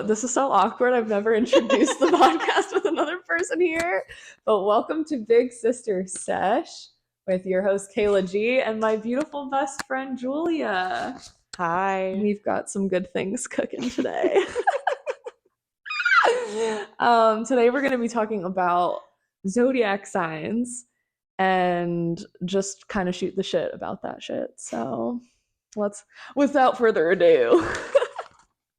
This is so awkward. I've never introduced the podcast with another person here. But welcome to Big Sister Sesh with your host Kayla G and my beautiful best friend Julia. Hi. We've got some good things cooking today. Today we're going to be talking about zodiac signs and just kind of shoot the shit about that shit. So let's, without further ado,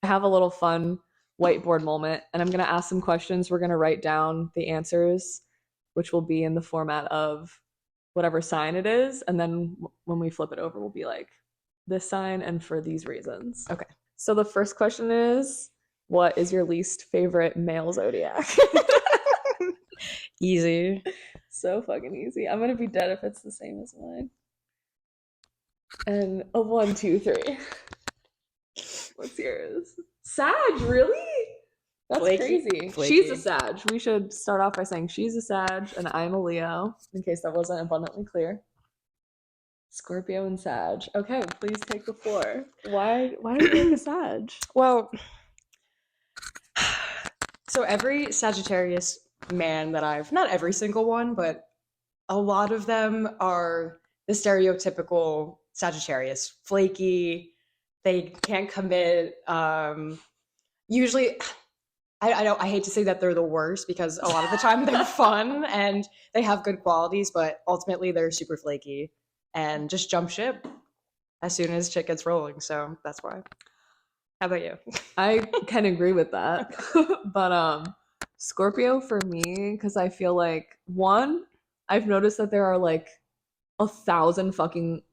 have a little fun whiteboard moment, and I'm going to ask some questions. We're going to write down the answers, which will be in the format of whatever sign it is, and then when we flip it over, we'll be like, this sign and for these reasons. Okay. So the first question is, what is your least favorite male zodiac? Easy. So fucking easy. I'm going to be dead if it's the same as mine. And a 1, 2, 3. What's yours? Sag, really? That's crazy. Flaky. She's a Sag. We should start off by saying she's a Sag and I'm a Leo, in case that wasn't abundantly clear. Scorpio and Sag. Okay, please take the floor. Why do you pick a Sag? Well, so every Sagittarius man that not every single one, but a lot of them are the stereotypical Sagittarius. Flaky, they can't commit. Usually, I hate to say that they're the worst because a lot of the time they're fun and they have good qualities, but ultimately they're super flaky and just jump ship as soon as shit gets rolling. So that's why. How about you? I can agree with that. But Scorpio for me, because I feel like, one, I've noticed that there are like a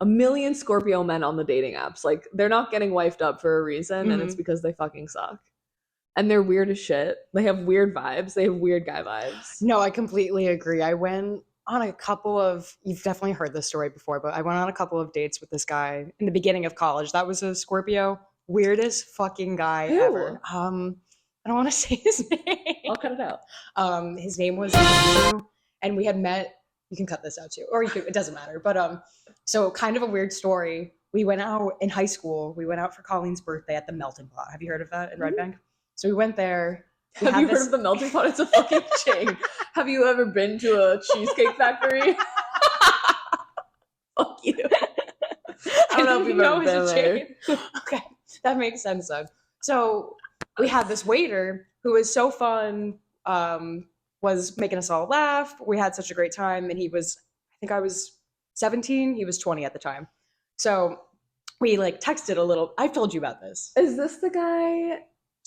million Scorpio men on the dating apps. Like, they're not getting wifed up for a reason, and it's because they fucking suck. And they're weird as shit. They have weird vibes. They have weird guy vibes. No, I completely agree. I went on a couple of, you've definitely heard this story before, but I went on a couple of dates with this guy in the beginning of college. That was a Scorpio. Weirdest fucking guy ever. I don't want to say his name. I'll cut it out. His name was Andrew, and we had met. You can cut this out too, or it doesn't matter. But so kind of a weird story. We went out in high school. We went out for Colleen's birthday at the Melting Pot. Have you heard of that in Red Bank? So we went there. Have you heard of the Melting Pot? It's a fucking chain. Have you ever been to a cheesecake factory? Fuck you. I don't know if you've ever been there. Okay, that makes sense then. So we had this waiter who was so fun, was making us all laugh. We had such a great time, and I think I was 17, he was 20 at the time. So we like texted a little. I've told you about this. Is this the guy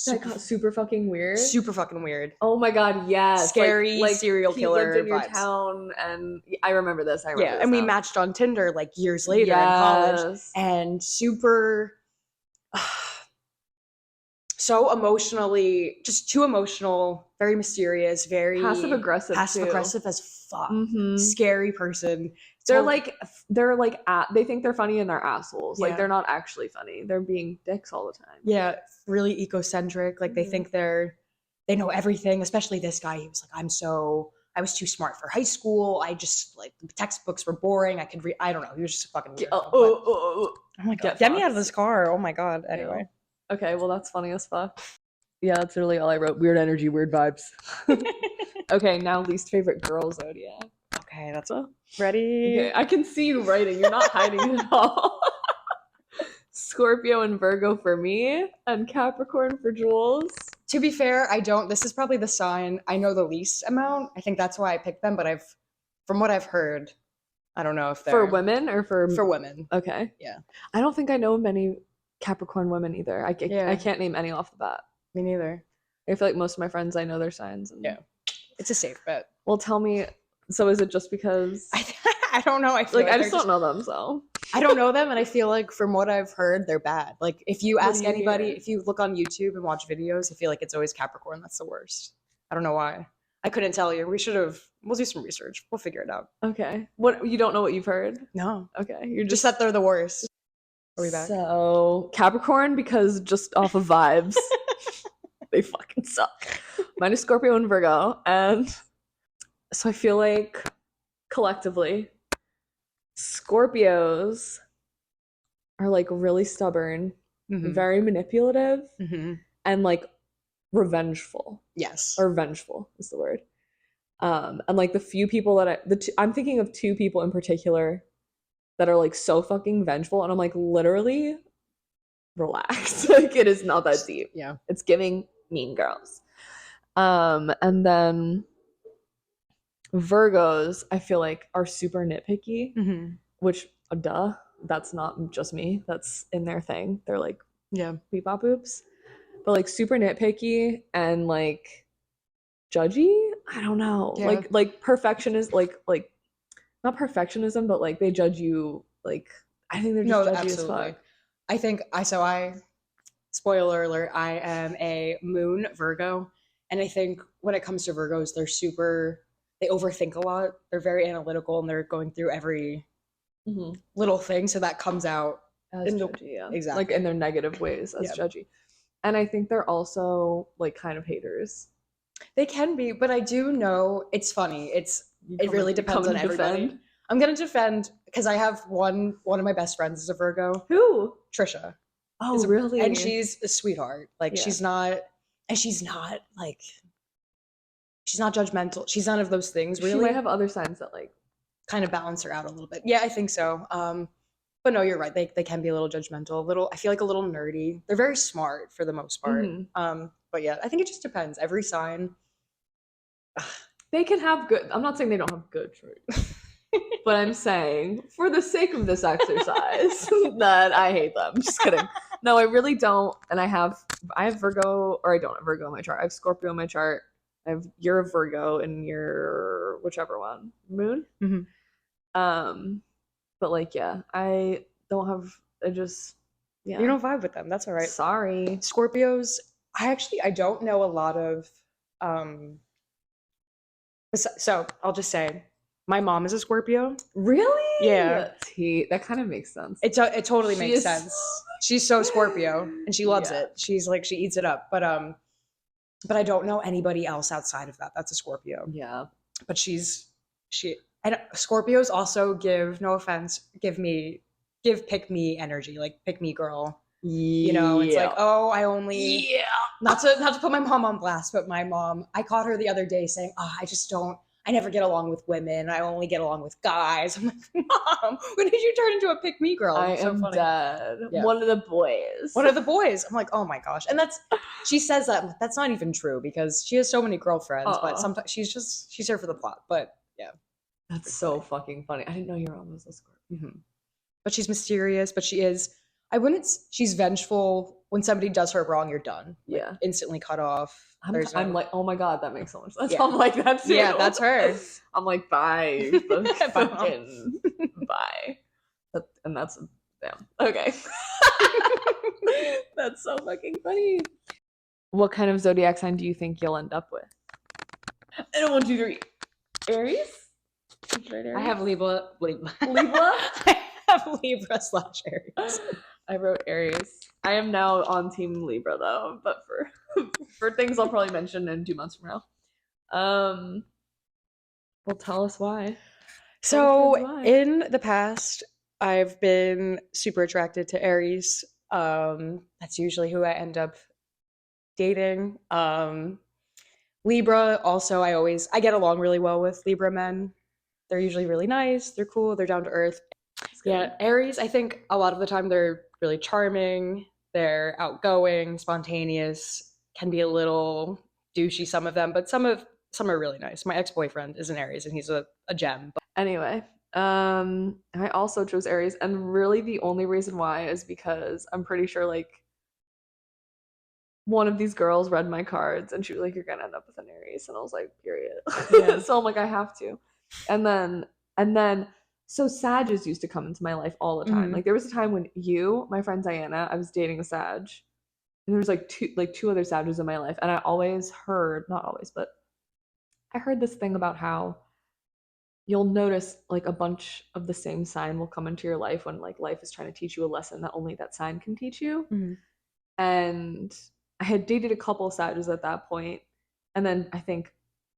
that got super fucking weird? Super fucking weird. Oh my god, yes. Scary like serial killer lived in your vibes. And I remember this. And we matched on Tinder like years later in college, and super so emotionally, just too emotional, very mysterious, very passive aggressive as fuck. Scary person. They're like they think they're funny and they're assholes. Yeah. Like, they're not actually funny. They're being dicks all the time. Yeah, really egocentric. Like, they think they know everything. Especially this guy. He was like, I was too smart for high school. I just, like, the textbooks were boring. I could read. I don't know. He was just a fucking weirdo. Oh my god! Get me out of this car! Oh my god! Anyway. Yeah. Okay, well, that's funny as fuck. Yeah, that's literally all I wrote. Weird energy, weird vibes. Okay, now least favorite girl zodiac. Okay, that's ready. Okay, I can see you writing. You're not hiding it at all. Scorpio and Virgo for me, and Capricorn for Jules. To be fair, this is probably the sign I know the least amount. I think that's why I picked them, but from what I've heard, I don't know if they're... For women or for... For women. Okay. Yeah. I don't think I know many Capricorn women either. I can't name any off the bat. Me neither. I feel like most of my friends, I know their signs. And... Yeah. It's a safe bet. Well, tell me, so is it just because... I don't know. I just don't know them, so... I don't know them, and I feel like from what I've heard, they're bad. Like, if you ask anybody, if you look on YouTube and watch videos, I feel like it's always Capricorn. That's the worst. I don't know why. I couldn't tell you. We'll do some research. We'll figure it out. Okay. What, you don't know what you've heard? No. Okay. You're just that they're the worst. Are we back? So, Capricorn, because just off of vibes, they fucking suck. Mine is Scorpio and Virgo, and so I feel like collectively, Scorpios are like really stubborn, very manipulative, and like revengeful. Yes. Or vengeful is the word. And like the few people that I'm thinking of two people in particular that are like so fucking vengeful, and I'm like, literally relax. Like, it is not that deep. Yeah. It's giving Mean Girls. And then Virgos, I feel like, are super nitpicky, Mm-hmm. which duh, that's not just me. That's in their thing. They're like, Yeah. beep bop oops. But like super nitpicky and like judgy. I don't know. Yeah. Like perfectionist, like not perfectionism, but like they judge you. Like, I think they're just judgy absolutely. as fuck. I think spoiler alert, I am a moon Virgo. And I think when it comes to Virgos, they overthink a lot. They're very analytical and they're going through every little thing. So that comes out As judgy, yeah. Exactly. Like in their negative ways as judgy. And I think they're also like kind of haters. They can be, but I do know it's funny. It really depends on everybody. I'm gonna defend because I have one of my best friends is a Virgo. Who? Trisha. Oh, really? And she's a sweetheart. Like, she's not judgmental. She's none of those things, really. She might have other signs that like kind of balance her out a little bit. Yeah, I think so. But no, you're right. They can be a little judgmental, I feel like a little nerdy. They're very smart for the most part. But yeah, I think it just depends. Every sign. They can have good. I'm not saying they don't have good traits. But I'm saying, for the sake of this exercise, that I hate them. Just kidding. No, I really don't. And I have Virgo, or I don't have Virgo in my chart. I have Scorpio in my chart. You're a Virgo in your whichever one, moon. But like, yeah, I don't have. I just, yeah. You don't vibe with them. That's all right. Sorry. Scorpios. I don't know a lot of. So I'll just say, my mom is a Scorpio. Really? Yeah. That kind of makes sense. It totally makes sense. She's so Scorpio, and she loves it. She's like, she eats it up. But I don't know anybody else outside of that. That's a Scorpio. Yeah. But and Scorpios also no offense, give pick me energy, like pick me girl. You know, it's like, oh, I only not to put my mom on blast, but my mom, I caught her the other day saying, oh, I never get along with women. I only get along with guys. I'm like, Mom, when did you turn into a pick me girl? I am dead. Yeah. One of the boys. I'm like, oh my gosh. And she says that. That's not even true because she has so many girlfriends, but sometimes she's here for the plot. But yeah. That's so fucking funny. I didn't know your mom was a Scorpio. But she's mysterious, but she's vengeful. When somebody does her wrong, you're done. Yeah. Like, instantly cut off. I'm like, oh my God, that makes so much sense. Yeah. I'm like that too. Yeah, that's her. I'm like, bye. Fucking bye. And that's, damn. Okay. That's so fucking funny. What kind of zodiac sign do you think you'll end up with? I don't want you to read. Aries? I have Libra. I have Libra/Aries. I wrote Aries. I am now on Team Libra though, but for things I'll probably mention in 2 months from now. Well, tell us why. So in the past, I've been super attracted to Aries. That's usually who I end up dating. Libra also, I get along really well with Libra men. They're usually really nice. They're cool. They're down to earth. Yeah, Aries, I think a lot of the time they're really charming. They're outgoing, spontaneous, can be a little douchey, some of them, but some are really nice. My ex-boyfriend is an Aries and he's a gem. Anyway, I also chose Aries, and really the only reason why is because I'm pretty sure like one of these girls read my cards and she was like, you're gonna end up with an Aries, and I was like, period. Yeah. So I'm like, I have to. And then so Sages used to come into my life all the time. Like there was a time when my friend Diana, I was dating a Sag, and there was like two other Sages in my life, and I always heard, not always, but I heard this thing about how you'll notice like a bunch of the same sign will come into your life when like life is trying to teach you a lesson that only that sign can teach you. And I had dated a couple of Sages at that point, and then I think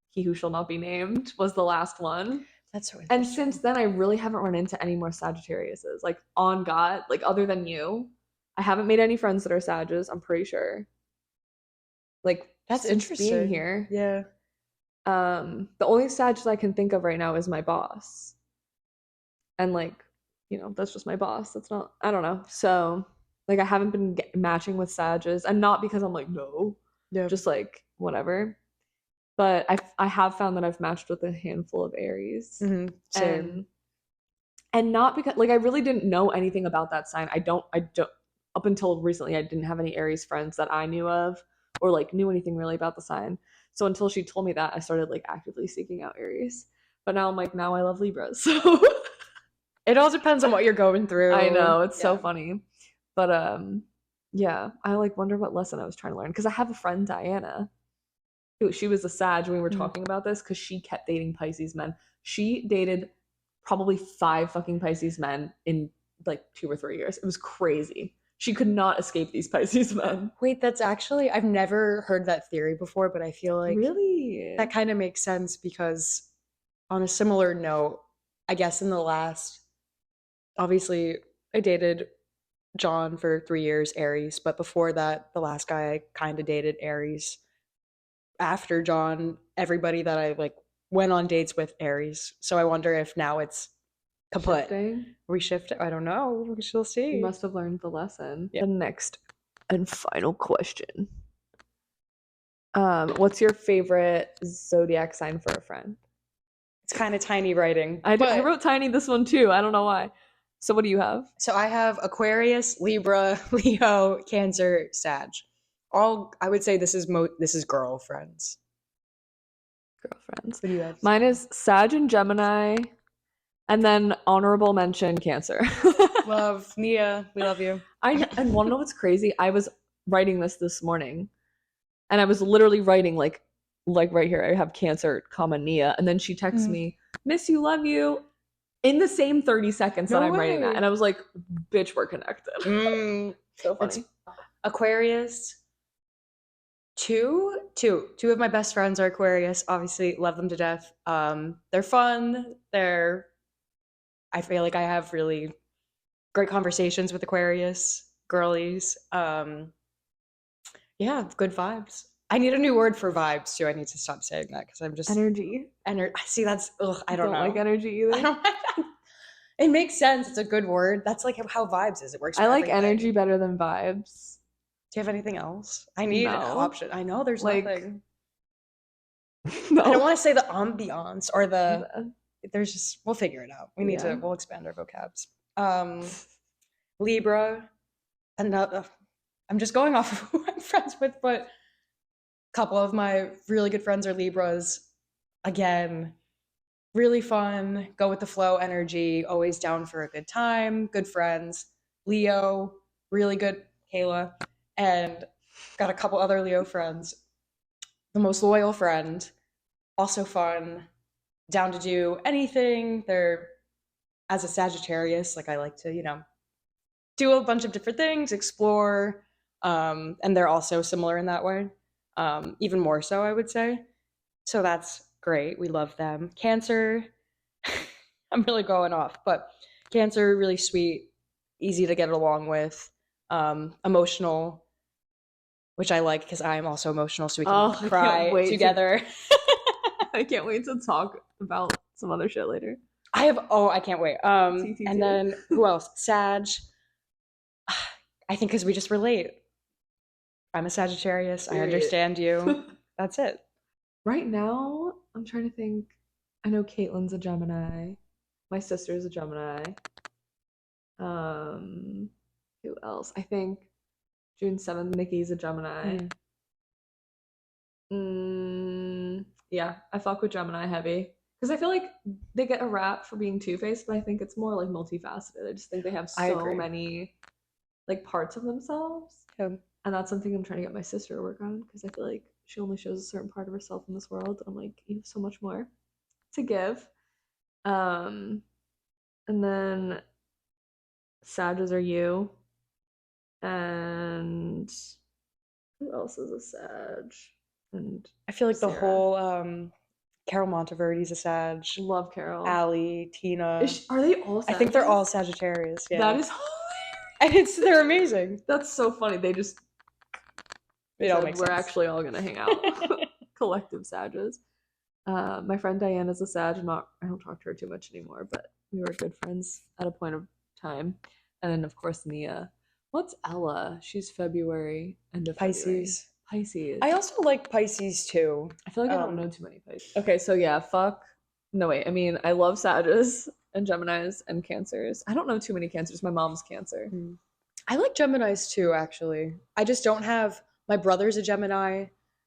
He Who Shall Not Be Named was the last one. That's so interesting. And since then, I really haven't run into any more Sagittariuses. Like, on God, like, other than you, I haven't made any friends that are Sages, I'm pretty sure. Like, That's since interesting. being here. Yeah. The only Sag I can think of right now is my boss. And like, that's just my boss. That's not, I don't know. So like I haven't been matching with Sages, and not because I'm like, no, Yeah. just like whatever. But I have found that I've matched with a handful of Aries. Same. And not because like I really didn't know anything about that sign. I don't up until recently I didn't have any Aries friends that I knew of or like knew anything really about the sign. So until she told me that, I started like actively seeking out Aries. But now I'm like, now I love Libras. So it all depends on what you're going through. I know, it's so funny. But yeah, I like wonder what lesson I was trying to learn, because I have a friend, Diana, who she was a Sag when we were talking about this, because she kept dating Pisces men. She dated probably 5 fucking Pisces men in like 2 or 3 years. It was crazy. She could not escape these Pisces men. Wait, that's actually, I've never heard that theory before, but I feel like Really? that kind of makes sense because on a similar note, I guess in the last, obviously, I dated John for 3 years, Aries, but before that, the last guy I kind of dated, Aries. After John, everybody that I like went on dates with, Aries. So I wonder if now it's kaput. Shifting? We shift. I don't know. We shall see. You must have learned the lesson. Yeah. The next and final question. What's your favorite zodiac sign for a friend? It's kind of tiny writing. I wrote tiny this one too. I don't know why. So what do you have? So I have Aquarius, Libra, Leo, Cancer, Sag. All I would say this is girlfriends. Girlfriends. What do you have? Mine is Sag and Gemini, and then honorable mention Cancer. Love Nia, we love you. And want to know what's crazy? I was writing this morning, and I was literally writing like right here. I have Cancer, comma Nia, and then she texts me, "Miss you, love you," in the same 30 seconds that I'm writing that, and I was like, "Bitch, we're connected." So funny. Aquarius. Two of my best friends are Aquarius. Obviously, love them to death. They're fun. I feel like I have really great conversations with Aquarius girlies. Yeah, good vibes. I need a new word for vibes too. I need to stop saying that because I'm just energy. See, that's I don't know. Like energy either. I don't like that. It makes sense. It's a good word. That's like how vibes is. It works. I like energy better than vibes. Do you have anything else? I need an option. I know there's like, nothing. No. I don't want to say the ambiance or there's just, we'll figure it out. We'll expand our vocabs. Libra, I'm just going off of who I'm friends with, but a couple of my really good friends are Libras. Again, really fun, go with the flow energy, always down for a good time, good friends. Leo, really good, Kayla, and got a couple other Leo friends. The most loyal friend, also fun, down to do anything. They're, as a Sagittarius, like I like to, do a bunch of different things, explore, and they're also similar in that way, even more so, I would say. So that's great. We love them. Cancer, I'm really going off, but Cancer, really sweet, easy to get along with, emotional, which I like because I'm also emotional, so we can cry together. I can't wait to talk about some other shit later. I can't wait. And then who else? Sag. I think because we just relate. I'm a Sagittarius. I understand you. That's it. Right now, I'm trying to think. I know Caitlin's a Gemini. My sister's a Gemini. Who else? I think June 7th, Nikki's a Gemini. Yeah, I fuck with Gemini heavy. Because I feel like they get a rap for being two-faced, but I think it's more like multifaceted. I just think they have so many like parts of themselves. And that's something I'm trying to get my sister to work on, because I feel like she only shows a certain part of herself in this world. And I'm like, you have so much more to give. And then Sages are you. And who else is a Sag? And I feel like Sarah. The whole Carol Monteverdi's a Sag. Love Carol. Allie, Tina. Are they all Sagittarius? I think they're all Sagittarius. Yeah. That is hilarious. And they're amazing. That's so funny. They just It all Said makes we're sense. actually all gonna hang out. Collective Sages. My friend Diane is a Sag. I don't talk to her too much anymore, but we were good friends at a point of time. And then of course Nia. What's Ella? She's February, end of February. Pisces. Pisces. I also like Pisces too. I feel like I don't know too many Pisces. Okay, so yeah, fuck. No wait, I mean I love Sages and Geminis and Cancers. I don't know too many Cancers. My mom's Cancer. I like Geminis too, actually. I just don't have, my brother's a Gemini,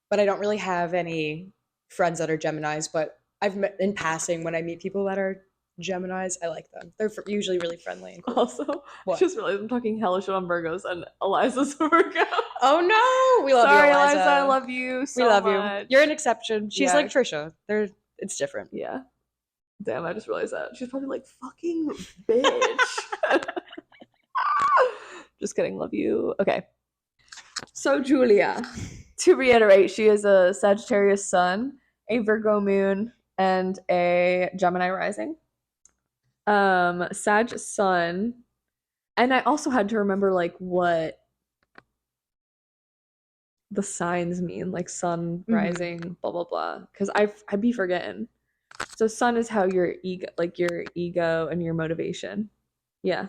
but I don't really have any friends that are Geminis. But I've met in passing when I meet people that are Geminis, I like them. They're usually really friendly and cool. Also, I What? just realized I'm talking hellish on Virgos and Eliza's a Virgo. Oh no, we love Sorry, you, Eliza. Eliza, I love you so we love much. you. You're an exception. She's Yeah. like Trisha. It's different. Yeah. Damn, I just realized that. She's probably like, fucking bitch. Just kidding, love you. Okay. So Julia, to reiterate, she is a Sagittarius sun, a Virgo moon, and a Gemini rising. Sag sun. And I also had to remember like what the signs mean, like sun rising, blah blah blah. Because I'd be forgetting. So sun is how your ego and your motivation. Yeah.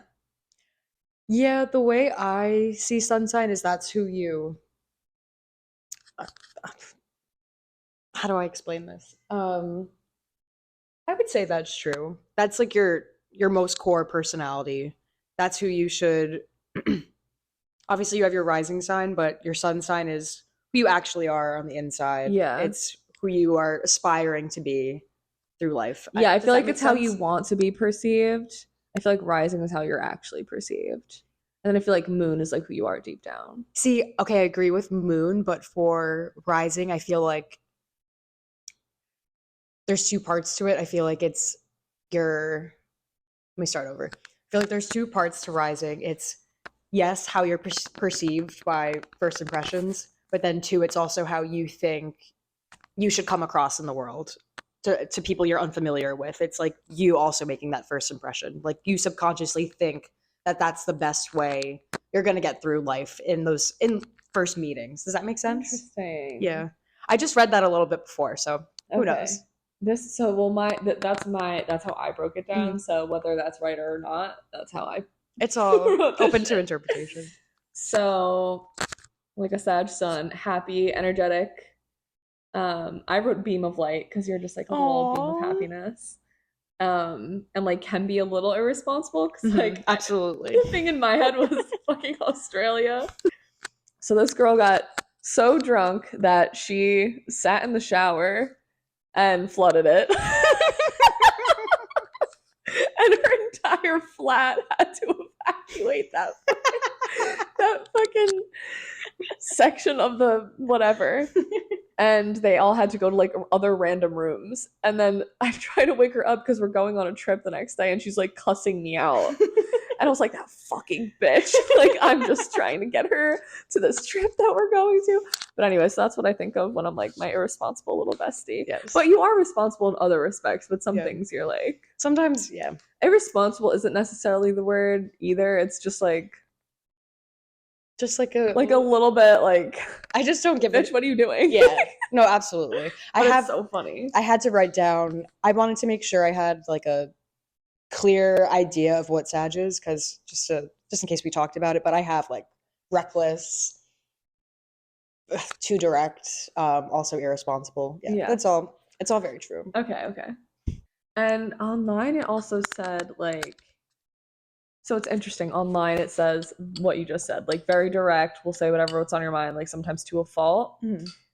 Yeah, the way I see sun sign is that's who you. How do I explain this? I would say that's true. That's like your most core personality. That's who you should. Obviously, you have your rising sign, but your sun sign is who you actually are on the inside. Yeah. It's who you are aspiring to be through life. Yeah, I Does feel that like make it's how sense? you want to be perceived. I feel like rising is how you're actually perceived. And then I feel like moon is like who you are deep down. See, okay, I agree with moon, but for rising, I feel like there's two parts to it. I feel like it's your. Let me start over. I feel like there's two parts to rising. It's yes, how you're perceived by first impressions, but then two, it's also how you think you should come across in the world to people you're unfamiliar with. It's like you also making that first impression. Like you subconsciously think that that's the best way you're going to get through life in first meetings. Does that make sense? Interesting. Yeah. I just read that a little bit before, so who knows? That's how I broke it down. So whether that's right or not, that's how I. It's all open to interpretation. So, like a Sag sun, happy, energetic. I wrote beam of light because you're just like a little beam of happiness. And like can be a little irresponsible because like absolutely the thing in my head was fucking Australia. So this girl got so drunk that she sat in the shower and flooded it. And her entire flat had to evacuate that fucking section of the whatever. And they all had to go to like other random rooms. And then I tried to wake her up because we're going on a trip the next day and she's like cussing me out. And I was like, that fucking bitch. Like, I'm just trying to get her to this trip that we're going to. But anyway, so that's what I think of when I'm like my irresponsible little bestie. Yes. But you are responsible in other respects, but some things you're like. Sometimes, yeah. Irresponsible isn't necessarily the word either. It's just like a little bit like, I just don't give bitch, what are you doing? Yeah. No, absolutely. It's so funny. I had to write down, I wanted to make sure I had like a clear idea of what Sag is, because just in case we talked about it, but I have like reckless, too direct, also irresponsible. Yeah. That's all. It's all very true. Okay. And online it also said like, so it's interesting. Online it says what you just said, like very direct, will say what's on your mind, like sometimes to a fault.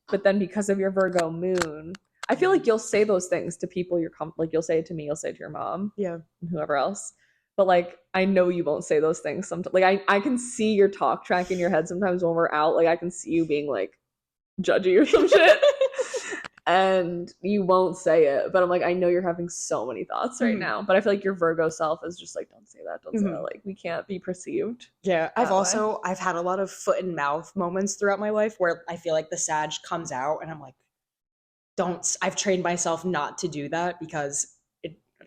But then because of your Virgo moon, I feel like you'll say those things to people like you'll say it to me, you'll say it to your mom, and whoever else. But like I know you won't say those things sometimes. Like I can see your talk track in your head sometimes when we're out. Like I can see you being like judgy or some shit. And you won't say it, but I'm like, I know you're having so many thoughts right now, but I feel like your Virgo self is just like, don't say that, don't say that. Like, we can't be perceived. Yeah, I've had a lot of foot and mouth moments throughout my life where I feel like the Sag comes out and I'm like, I've trained myself not to do that because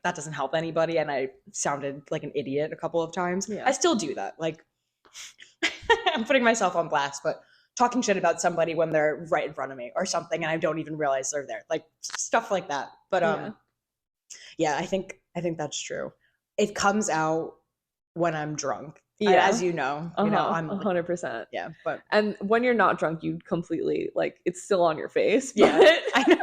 that doesn't help anybody, and I sounded like an idiot a couple of times. I still do that. Like, I'm putting myself on blast, but talking shit about somebody when they're right in front of me or something, and I don't even realize they're there. Like stuff like that. But yeah, I think that's true. It comes out when I'm drunk. Yeah. As you know, I'm like, 100%. yeah, but And when you're not drunk, you completely like it's still on your face. yeah, But I know.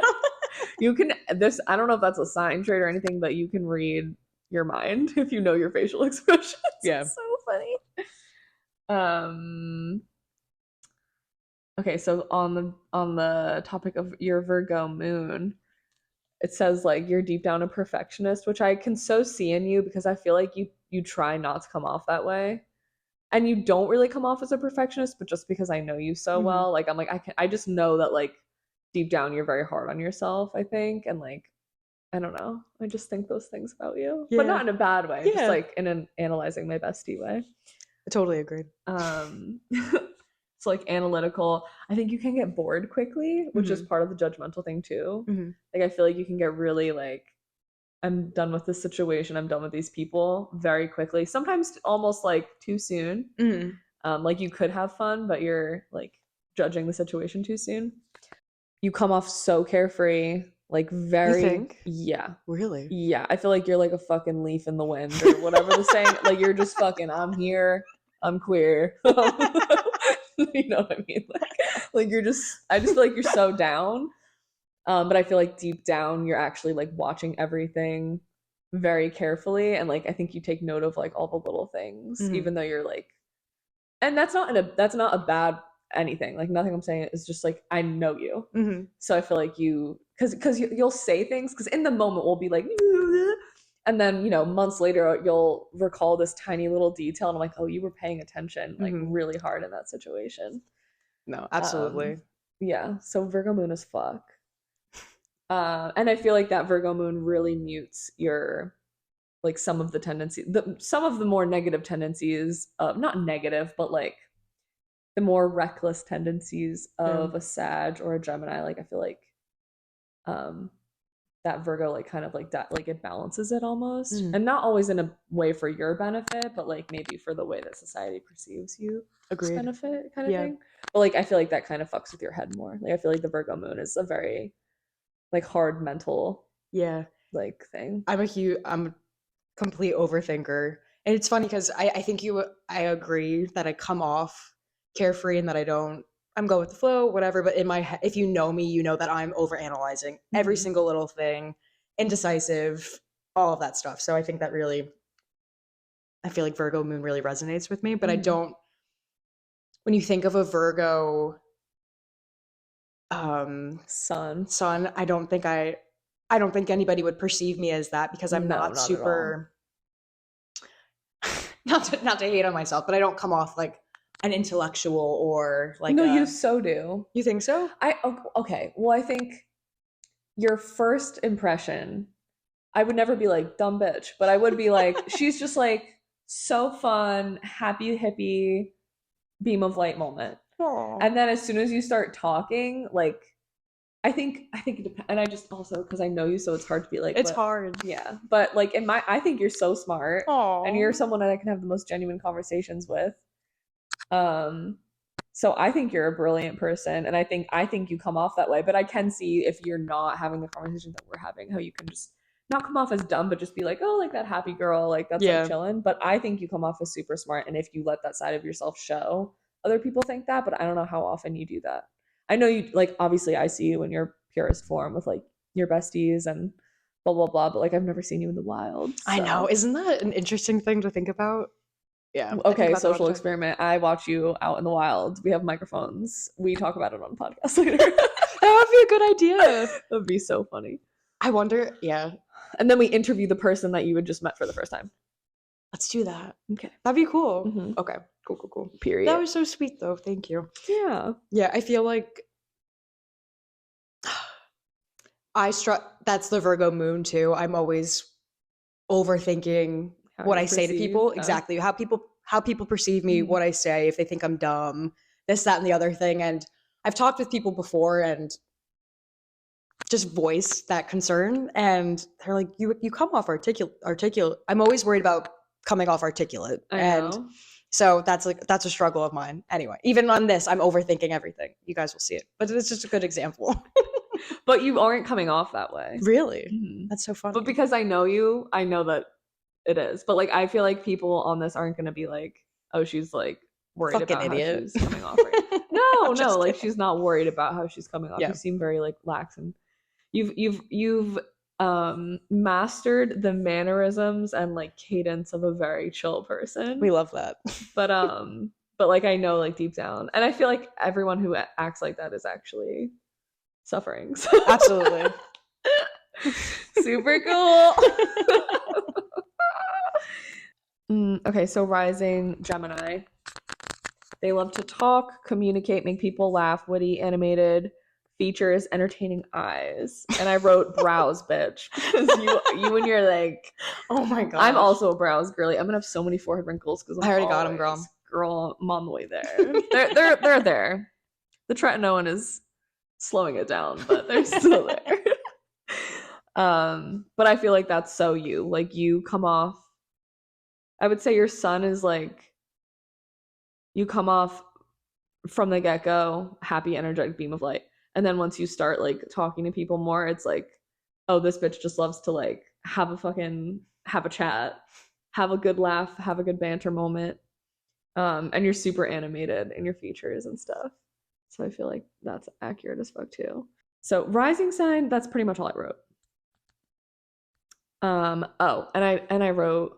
you can I don't know if that's a sign trait or anything, but you can read your mind if you know your facial expressions. Yeah. It's so funny. Okay, so on the topic of your Virgo moon, it says like you're deep down a perfectionist, which I can so see in you because I feel like you try not to come off that way. And you don't really come off as a perfectionist, but just because I know you so well, like I'm like I just know that like deep down you're very hard on yourself, I think, and like I don't know. I just think those things about you. Yeah. But not in a bad way, Yeah. just like in an analyzing my bestie way. I totally agree. It's like analytical. I think you can get bored quickly, which is part of the judgmental thing too. Like I feel like you can get really like I'm done with this situation. I'm done with these people very quickly. Sometimes almost like too soon. Like you could have fun, but you're like judging the situation too soon. You come off so carefree, like very. You think? Yeah. Really? Yeah. I feel like you're like a fucking leaf in the wind or whatever the saying. Like you're just fucking. I'm here. I'm queer. You know what I mean? Like you're just. I just feel like you're so down. But I feel like deep down you're actually like watching everything very carefully, and like I think you take note of like all the little things, even though you're like, and that's not a bad anything. Like nothing I'm saying is just like I know you, so I feel like you because you'll say things because in the moment we'll be like, and then months later you'll recall this tiny little detail, and I'm like, oh, you were paying attention like really hard in that situation. No, absolutely. Yeah. So Virgo moon is fuck. And I feel like that Virgo moon really mutes your like some of the tendencies, some of the more negative tendencies of not negative, but like the more reckless tendencies of a Sag or a Gemini. Like I feel like that Virgo like kind of like that like it balances it almost, and not always in a way for your benefit, but like maybe for the way that society perceives you benefit kind of thing. But like I feel like that kind of fucks with your head more. Like I feel like the Virgo moon is a very like hard mental like thing. I'm a complete overthinker, and it's funny because I think I agree that I come off carefree and that I'm go with the flow, whatever, but in my head, if you know me, you know that I'm overanalyzing every single little thing, indecisive, all of that stuff. So I think that really, I feel like Virgo moon really resonates with me, but I don't, when you think of a Virgo sun, I don't think anybody would perceive me as that because I'm not super not to hate on myself, but I don't come off like an intellectual or like you so do. You think so? Okay. Well, I think your first impression, I would never be like dumb bitch, but I would be like she's just like so fun, happy hippie, beam of light moment. Aww. And then as soon as you start talking, like I think it depends, and I just also because I know you, so it's hard to be like it's hard. Yeah, but like I think you're so smart. Aww. And you're someone that I can have the most genuine conversations with. So I think you're a brilliant person, and I think you come off that way. But I can see if you're not having the conversation that we're having, how you can just not come off as dumb, but just be like, oh, like that happy girl, like that's like chilling. But I think you come off as super smart, and if you let that side of yourself show, other people think that. But I don't know how often you do that. I know you like obviously I see you in your purest form with like your besties and blah blah blah, but like I've never seen you in the wild. So. I know, isn't that an interesting thing to think about? Yeah. Okay, social experiment. I watch you out in the wild. We have microphones. We talk about it on podcast later. That would be a good idea. That would be so funny. I wonder, yeah. And then we interview the person that you had just met for the first time. Let's do that. Okay. That'd be cool. Okay. Cool. Period. That was so sweet though. Thank you. Yeah. Yeah, I feel like that's the Virgo moon too. I'm always overthinking what I say to people. Exactly. How people perceive me, what I say, if they think I'm dumb, this, that, and the other thing. And I've talked with people before and just voice that concern. And they're like, you come off articulate. I'm always worried about coming off articulate. I know. So that's a struggle of mine. Anyway, even on this, I'm overthinking everything. You guys will see it, but it's just a good example. But you aren't coming off that way. Really? Mhm. That's so funny. But because I know you, I know that it is. But like I feel like people on this aren't gonna be like, oh, she's like worried Fucking about idiot. how she's coming off right. No, I'm just no, like kidding. she's not worried about how she's coming off. Yeah. You seem very like lax, and you've mastered the mannerisms and like cadence of a very chill person. We love that. But like I know like deep down, and I feel like everyone who acts like that is actually suffering. So. Absolutely. Super cool. Okay, so rising Gemini. They love to talk, communicate, make people laugh, witty, animated, features, entertaining eyes. And I wrote brows, bitch. Because you and your like, oh my god. I'm also a brows girly. I'm gonna have so many forehead wrinkles because I already got them, girl. Girl, I'm on the way there. They're there. The tretinoin is slowing it down, but they're still there. But I feel like that's so you. Like you come off, I would say your sun is like, you come off from the get-go, happy, energetic beam of light. And then once you start like talking to people more, it's like, oh, this bitch just loves to like have a chat, have a good laugh, have a good banter moment. And you're super animated in your features and stuff. So I feel like that's accurate as fuck too. So rising sign, that's pretty much all I wrote. And I wrote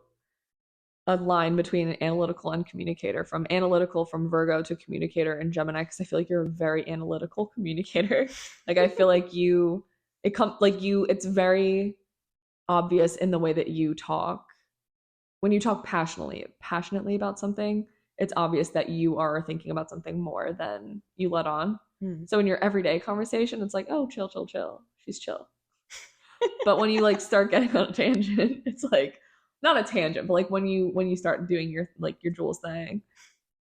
a line between analytical and communicator, from analytical from Virgo to communicator and Gemini, because I feel like you're a very analytical communicator. Like I feel like it's very obvious in the way that you talk. When you talk passionately about something, it's obvious that you are thinking about something more than you let on. So in your everyday conversation, it's like, oh, chill, chill, chill. She's chill. But when you like start getting on a tangent, it's like not a tangent, but like when you start doing your like your Jules thing,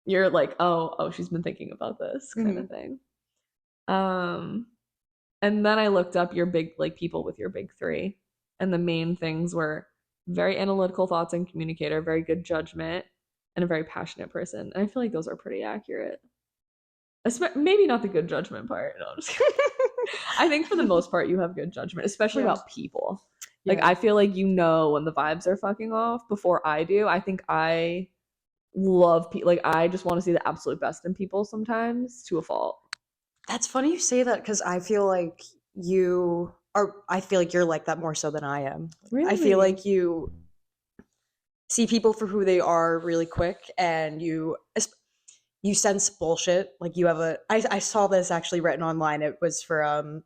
you're like, oh, she's been thinking about this kind of thing. And then I looked up your big like people with your big three, and the main things were very analytical thoughts and communicator, very good judgment, and a very passionate person. And I feel like those are pretty accurate. Maybe not the good judgment part. No, I'm just kidding. I think for the most part you have good judgment, especially about people. Like I feel like you know when the vibes are fucking off before I do. I think I love people. Like I just want to see the absolute best in people sometimes to a fault. That's funny you say that, because I feel like you're like that more so than I am. Really? I feel like you see people for who they are really quick, and you sense bullshit. Like you have I saw this actually written online. It was for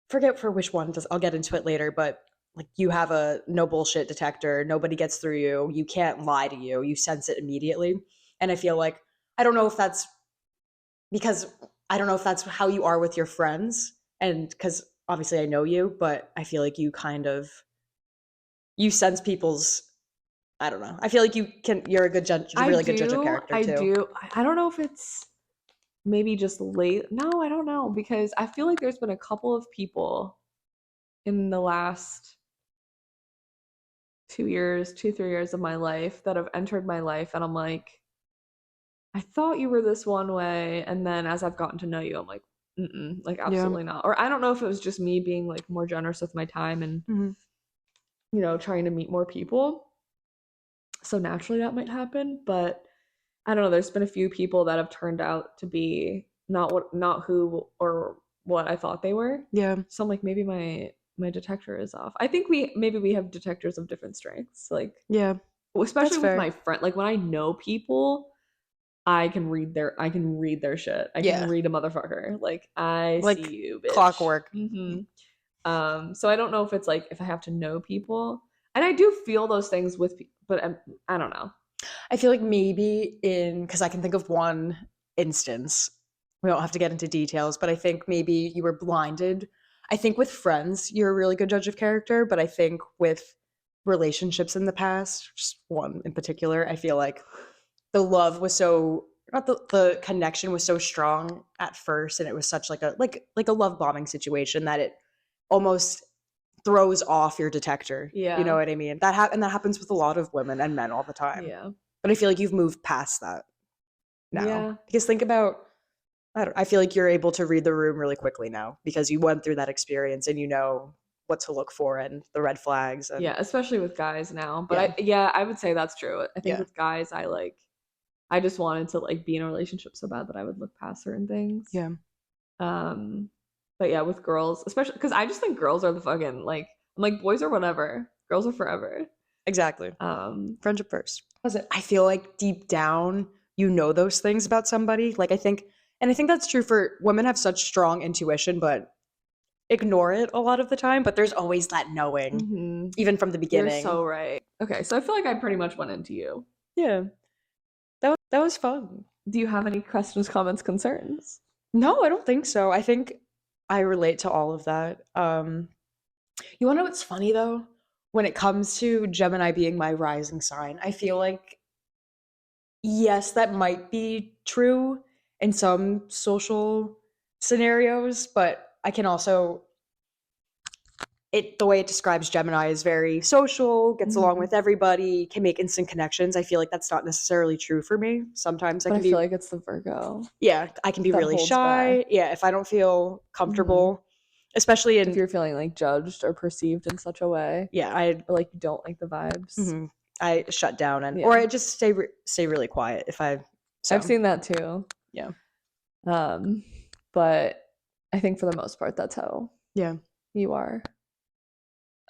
forget for which one. I'll get into it later, but like you have a no bullshit detector. Nobody gets through you. You can't lie to you. You sense it immediately. And I feel like I don't know if that's how you are with your friends, and because obviously I know you, but I feel like you sense people's, I don't know. I feel like you're a good judge, really good judge of character too. I do. I don't know if it's maybe just late. No, I don't know, because I feel like there's been a couple of people in the last 3 years of my life that have entered my life, and I'm like, I thought you were this one way, and then as I've gotten to know you, I'm like, like absolutely not. Or I don't know if it was just me being like more generous with my time and trying to meet more people. So naturally that might happen, but I don't know. There's been a few people that have turned out to be not who or what I thought they were. Yeah. So I'm like, maybe my detector is off. I think we have detectors of different strengths. Like especially with my friend. Like when I know people, I can read their shit. I can read a motherfucker. Like I like see you, bitch. Clockwork. So I don't know if it's like if I have to know people, and I do feel those things with people, but I don't know. I feel like maybe because I can think of one instance. We don't have to get into details, but I think maybe you were blinded. I think with friends, you're a really good judge of character, but I think with relationships in the past, just one in particular, I feel like the love was the connection was so strong at first, and it was such like a love bombing situation that it almost throws off your detector. Yeah. You know what I mean? That happens with a lot of women and men all the time. Yeah. But I feel like you've moved past that now. Yeah. Because think about, I feel like you're able to read the room really quickly now because you went through that experience and you know what to look for and the red flags. And Yeah, especially with guys now. But Yeah. I would say that's true. I think Yeah. with guys, I just wanted to like be in a relationship so bad that I would look past certain things. Yeah. But yeah, with girls, especially because I just think girls are the fucking like I'm like boys are whatever, girls are forever. Exactly. Friendship first. I feel like deep down, you know those things about somebody. Like I think that's true for women have such strong intuition, but ignore it a lot of the time. But there's always that knowing, even from the beginning. You're so right. Okay, so I feel like I pretty much went into you. Yeah. That was fun. Do you have any questions, comments, concerns? No, I don't think so. I think I relate to all of that. You want to know what's funny though? When it comes to Gemini being my rising sign, I feel like, yes, that might be true in some social scenarios, but I can also, the way it describes Gemini is very social, gets along with everybody, can make instant connections. I feel like that's not necessarily true for me. Sometimes I feel like it's the Virgo. Yeah, I can be really shy. Back. Yeah, if I don't feel comfortable, especially if you're feeling like judged or perceived in such a way. Yeah, or like you don't like the vibes. I shut down or I just stay really quiet if I've seen that too. Yeah. But I think for the most part that's how you are.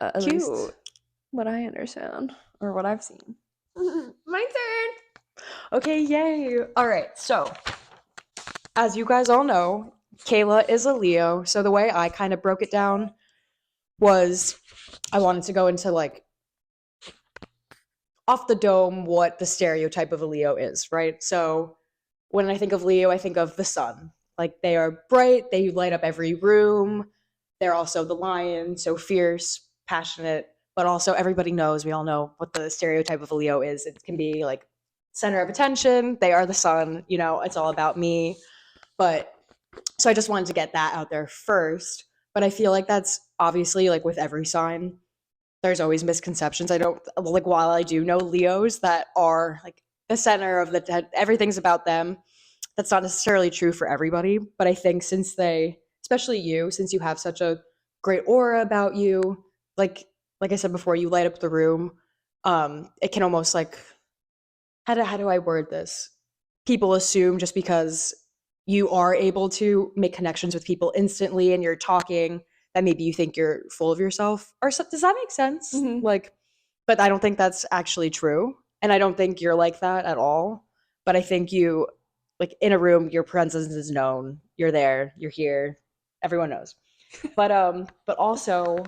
At Cute. least what I understand or what I've seen. My turn. Okay, yay. All right, so as you guys all know, Kayla is a Leo. So the way I kind of broke it down was I wanted to go into like off the dome what the stereotype of a Leo is, right? So when I think of Leo, I think of the sun. Like they are bright, they light up every room. They're also the lion, so fierce, passionate, but also everybody knows, we all know what the stereotype of a Leo is. It can be like center of attention. They are the sun, it's all about me. But so I just wanted to get that out there first. But I feel like that's obviously like with every sign, there's always misconceptions. I don't like, while I do know Leos that are like the center of everything's about them, that's not necessarily true for everybody. But I think since especially you, since you have such a great aura about you, like I said before, you light up the room. It can almost like, how do I word this? People assume just because you are able to make connections with people instantly and you're talking, that maybe you think you're full of yourself. Or does that make sense? Like, but I don't think that's actually true. And I don't think you're like that at all. But I think you, like in a room, your presence is known. You're there, you're here. Everyone knows. But also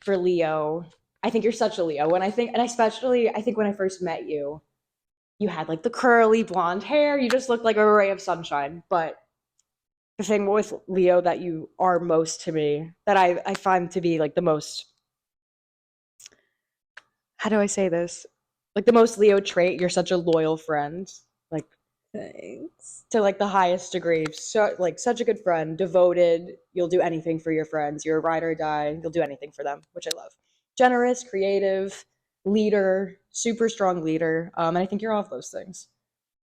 for Leo, I think you're such a Leo. And especially I think when I first met you, you had like the curly blonde hair. You just looked like a ray of sunshine. But the thing with Leo that you are most to me, that I find to be like the most, how do I say this? Like the most Leo trait, you're such a loyal friend. Like, thanks. To like the highest degree. So like such a good friend, devoted. You'll do anything for your friends. You're a ride or die. You'll do anything for them, which I love. Generous, creative, leader, super strong leader. And I think you're all of those things.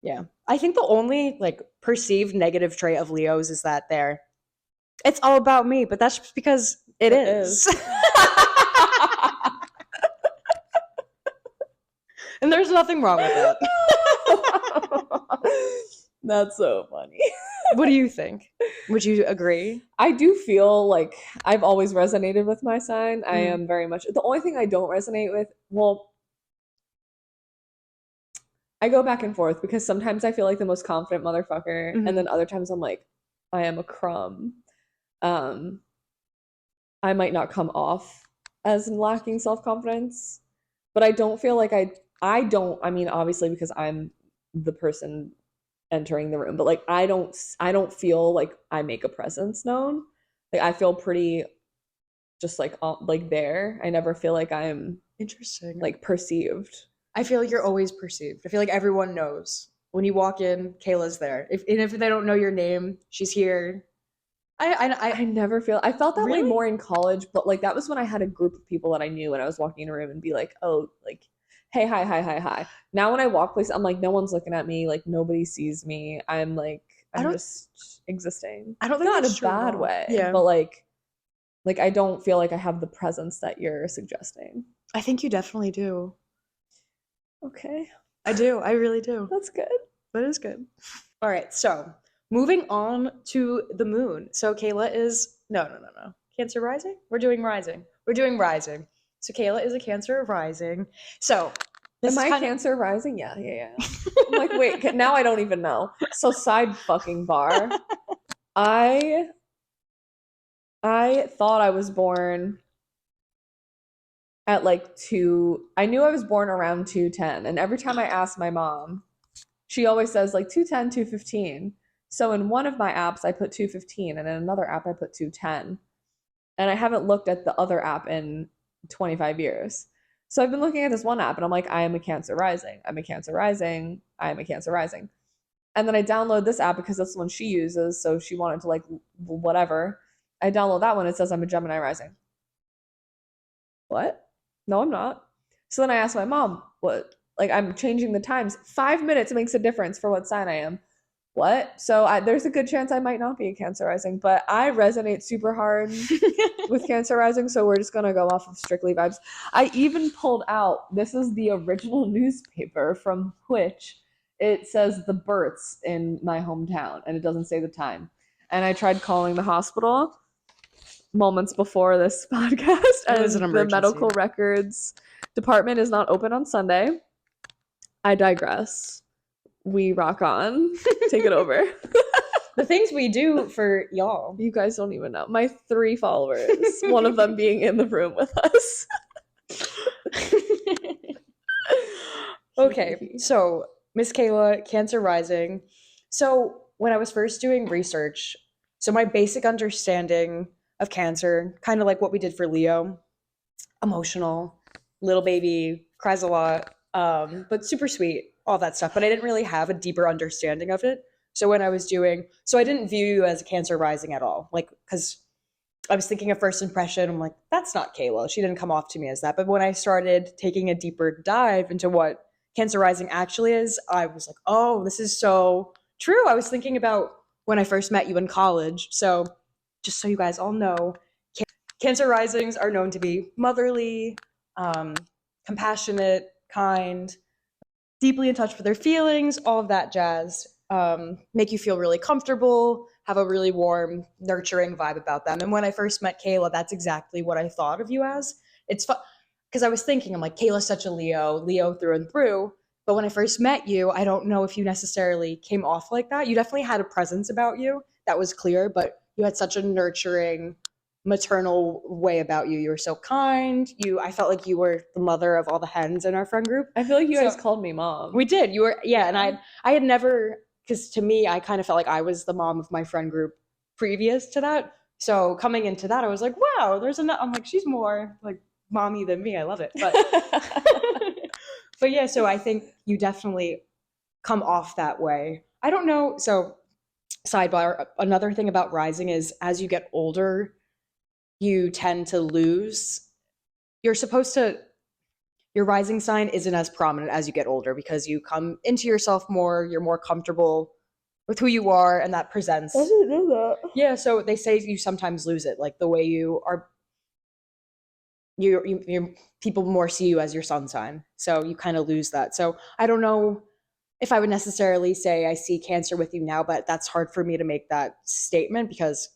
Yeah. I think the only like perceived negative trait of Leos is that it's all about me, but that's just because it is. And there's nothing wrong with that. That's so funny. What do you think? Would you agree? I do feel like I've always resonated with my sign. I am very much, the only thing I don't resonate with, I go back and forth because sometimes I feel like the most confident motherfucker, and then other times I'm like, I am a crumb. I might not come off as lacking self-confidence, but I don't feel like I mean, obviously because I'm the person entering the room, but like I don't feel like I make a presence known. Like I feel pretty just like there. I never feel like I'm interesting, like perceived. I feel like you're always perceived. I feel like everyone knows when you walk in, Kayla's there. If they don't know your name, she's here. I never feel. I felt that really? way more in college, but like that was when I had a group of people that I knew, and I was walking in a room and be like, oh, like, hey, hi, hi, hi, hi. Now when I walk places, I'm like, no one's looking at me, like nobody sees me. I I'm don't just existing. I don't think Not in a that's true at bad all. way, Yeah. but like I don't feel like I have the presence that you're suggesting. I think you definitely do. Okay, I do. I really do. that's good. That is good. All right. So moving on to the moon. So Kayla is no. Cancer rising? We're doing rising. We're doing rising. So Kayla is a Cancer rising. So this Am is I kind of Cancer rising? Yeah, yeah, yeah. I'm like, wait, now I don't even know. So side fucking bar. I I thought I was born at like 2. I knew I was born around 210, and every time I ask my mom, she always says like 210, 215. So in one of my apps I put 215 and in another app I put 210. And I haven't looked at the other app in 25 years. So I've been looking at this one app and I'm like, I am a Cancer rising. I'm a Cancer rising. I am a Cancer rising. And then I download this app because that's the one she uses. So she wanted to like whatever. I download that one. It says I'm a Gemini rising. What? No, I'm not. So then I asked my mom, what? Like I'm changing the times. 5 minutes makes a difference for what sign I am. What? So there's a good chance I might not be a Cancer rising, but I resonate super hard with Cancer rising, so we're just gonna go off of strictly vibes. I even pulled out, this is the original newspaper from which it says the births in my hometown, and it doesn't say the time. And I tried calling the hospital moments before this podcast, it was an and the emergency. medical records department is not open on Sunday. I digress. We rock on. Take it over. The things we do for y'all. You guys don't even know. My 3 followers, one of them being in the room with us. Okay, so Miss Kayla, Cancer rising. So when I was first doing research, so my basic understanding of Cancer, kind of like what we did for Leo, emotional, little baby, cries a lot, but super sweet, all that stuff. But I didn't really have a deeper understanding of it. So when I was doing, so I didn't view you as a Cancer rising at all, like because I was thinking of first impression, I'm like, that's not Kayla. She didn't come off to me as that. But when I started taking a deeper dive into what Cancer rising actually is, I was like, oh, this is so true. I was thinking about when I first met you in college. So just so you guys all know, Cancer risings are known to be motherly, um, compassionate, kind, deeply in touch with their feelings, all of that jazz. Make you feel really comfortable, have a really warm, nurturing vibe about them. And when I first met Kayla, that's exactly what I thought of you as. It's fun because I was thinking, I'm like, Kayla's such a Leo through and through. But when I first met you, I don't know if you necessarily came off like that. You definitely had a presence about you that was clear, but you had such a nurturing, maternal way about you. You were so kind. I felt like you were the mother of all the hens in our friend group. I feel like you guys called me mom. We did. You were, yeah, and I had never, because to me, I kind of felt like I was the mom of my friend group previous to that. So coming into that, I was like, wow, I'm like, she's more like mommy than me. I love it. But but yeah, so I think you definitely come off that way. I don't know. So sidebar, another thing about rising is as you get older, you tend to lose. You're supposed to your rising sign isn't as prominent as you get older because you come into yourself more, you're more comfortable with who you are, and that presents. I didn't know that. Yeah, so they say you sometimes lose it, like the way you are. You people more see you as your sun sign, so you kind of lose that. So I don't know if I would necessarily say I see Cancer with you now, but that's hard for me to make that statement because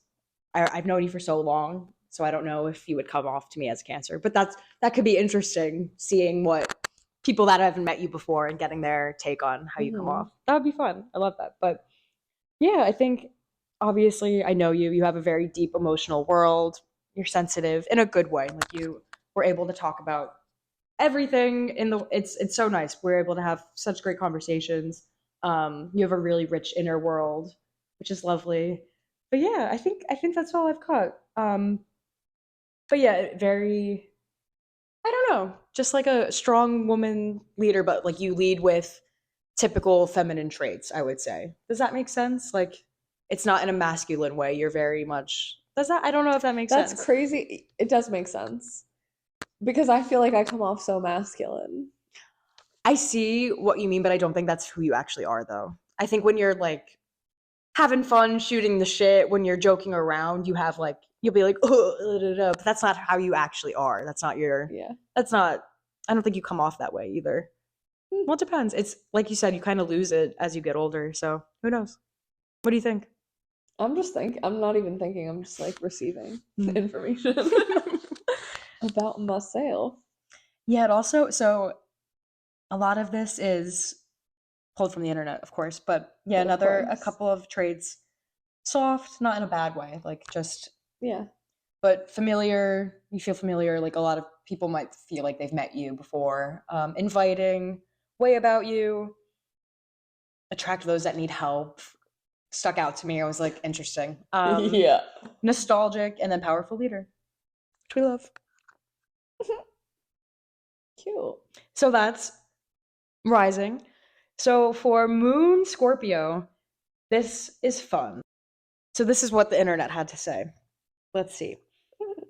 I've known you for so long. So I don't know if you would come off to me as Cancer, but that could be interesting seeing what people that haven't met you before and getting their take on how you come off. That would be fun. I love that. But yeah, I think obviously I know you. You have a very deep emotional world. You're sensitive in a good way. Like you were able to talk about everything in the it's so nice. We're able to have such great conversations. You have a really rich inner world, which is lovely. But yeah, I think that's all I've caught. But yeah, very I don't know, just like a strong woman leader, but like you lead with typical feminine traits, I would say. Does that make sense? Like it's not in a masculine way. You're very much does that I don't know if that makes sense. That's crazy. It does make sense. Because I feel like I come off so masculine. I see what you mean, but I don't think that's who you actually are, though. I think when you're like having fun, shooting the shit, when you're joking around, you have like, you'll be like, oh, but that's not how you actually are. That's not your, Yeah. that's not, I don't think you come off that way either. Well, it depends. It's like you said, you kind of lose it as you get older. So who knows? What do you think? I'm just thinking. I'm not even thinking. I'm just like receiving information about myself. Yeah, it also, so a lot of this is pulled from the internet, of course, but yeah, Of a course. couple of traits, soft, not in a bad way, like just, Yeah. but familiar, you feel familiar, like a lot of people might feel like they've met you before. Inviting, way about you, attract those that need help, stuck out to me. I was like, interesting. Yeah. Nostalgic, and then powerful leader, which we love. Cute. So that's rising. So for Moon Scorpio, this is fun. So this is what the internet had to say. Let's see.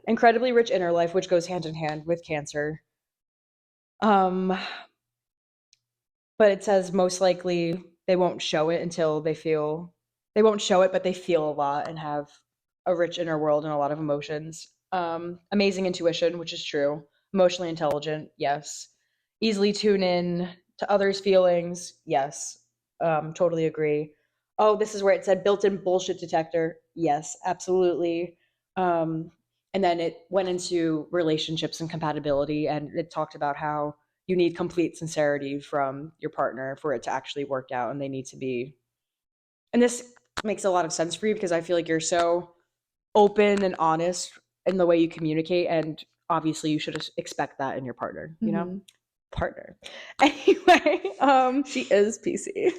Incredibly rich inner life, which goes hand in hand with Cancer. But it says most likely they won't show it until they won't show it, but they feel a lot and have a rich inner world and a lot of emotions. Amazing intuition, which is true. Emotionally intelligent, yes. Easily tune in to others' feelings, yes. Totally agree. Oh, this is where it said built-in bullshit detector. Yes, absolutely. And then it went into relationships and compatibility, and it talked about how you need complete sincerity from your partner for it to actually work out, and they need to be, and this makes a lot of sense for you because I feel like you're so open and honest in the way you communicate, and obviously you should expect that in your partner, you know? Mhm. Partner. Anyway, She is PC.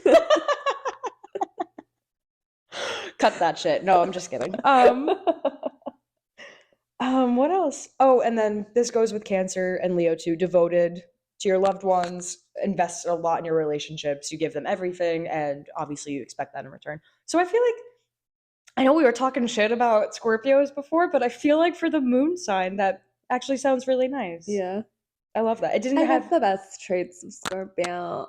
cut that shit. No, I'm just kidding. What else? Oh, and then this goes with Cancer and Leo too. Devoted to your loved ones, invest a lot in your relationships. You give them everything, and obviously you expect that in return. So I feel like I know we were talking shit about Scorpios before, but I feel like for the moon sign, that actually sounds really nice. Yeah. I love that. It didn't I have have the best traits of Scorpio.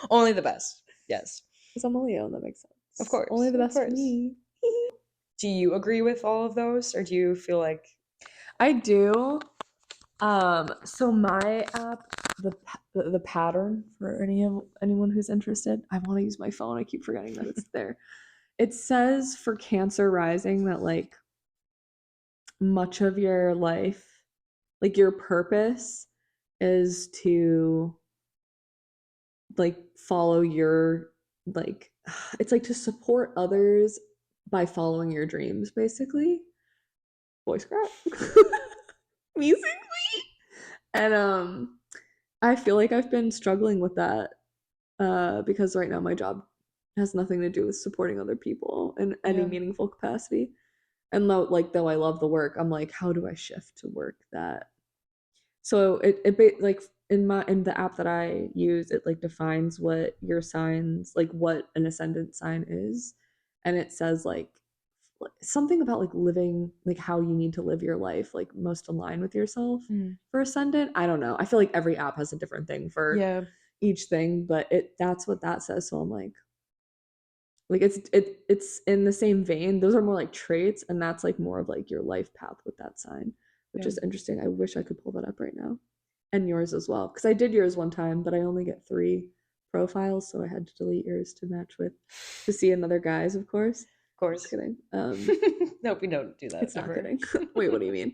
only the best. Yes, Because I'm a Leo, and that makes sense. of course. Only the of best for course. me. Do you agree with all of those, or do you feel like I do. So my app, the pattern for anyone who's interested. I want to use my phone. I keep forgetting that it's there. It says for Cancer rising that like much of your life, like your purpose is to like follow your like it's like to support others by following your dreams basically. Voice crack. Musically. And I feel like I've been struggling with that because right now my job has nothing to do with supporting other people in any Yeah. meaningful capacity. And though I love the work, I'm like, how do I shift to work that? So like in the app that I use, it like defines what your signs, like what an ascendant sign is, and it says like something about like living, like how you need to live your life like most aligned with yourself for ascendant. I don't know. I feel like every app has a different thing for yeah, each thing, but that's what that says. So I'm like it's in the same vein. Those are more like traits, and that's like more of like your life path with that sign, which Yeah. is interesting. I wish I could pull that up right now. And yours as well, because I did yours one time, but I only get 3 profiles, so I had to delete yours to match with to see another guy's, of course. of course. Just kidding. Nope, we don't do that. It's not ever. kidding. Wait, what do you mean?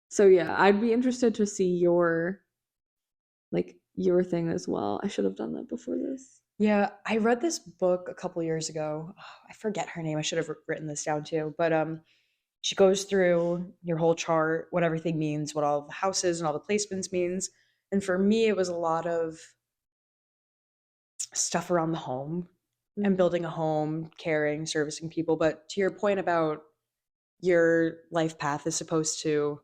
So yeah, I'd be interested to see your thing as well. I should have done that before this. Yeah, I read this book a couple years ago. Oh, I forget her name. I should have written this down too. But she goes through your whole chart, what everything means, what all the houses and all the placements means. And for me, it was a lot of stuff around the home and building a home, caring, servicing people. But to your point about your life path is supposed to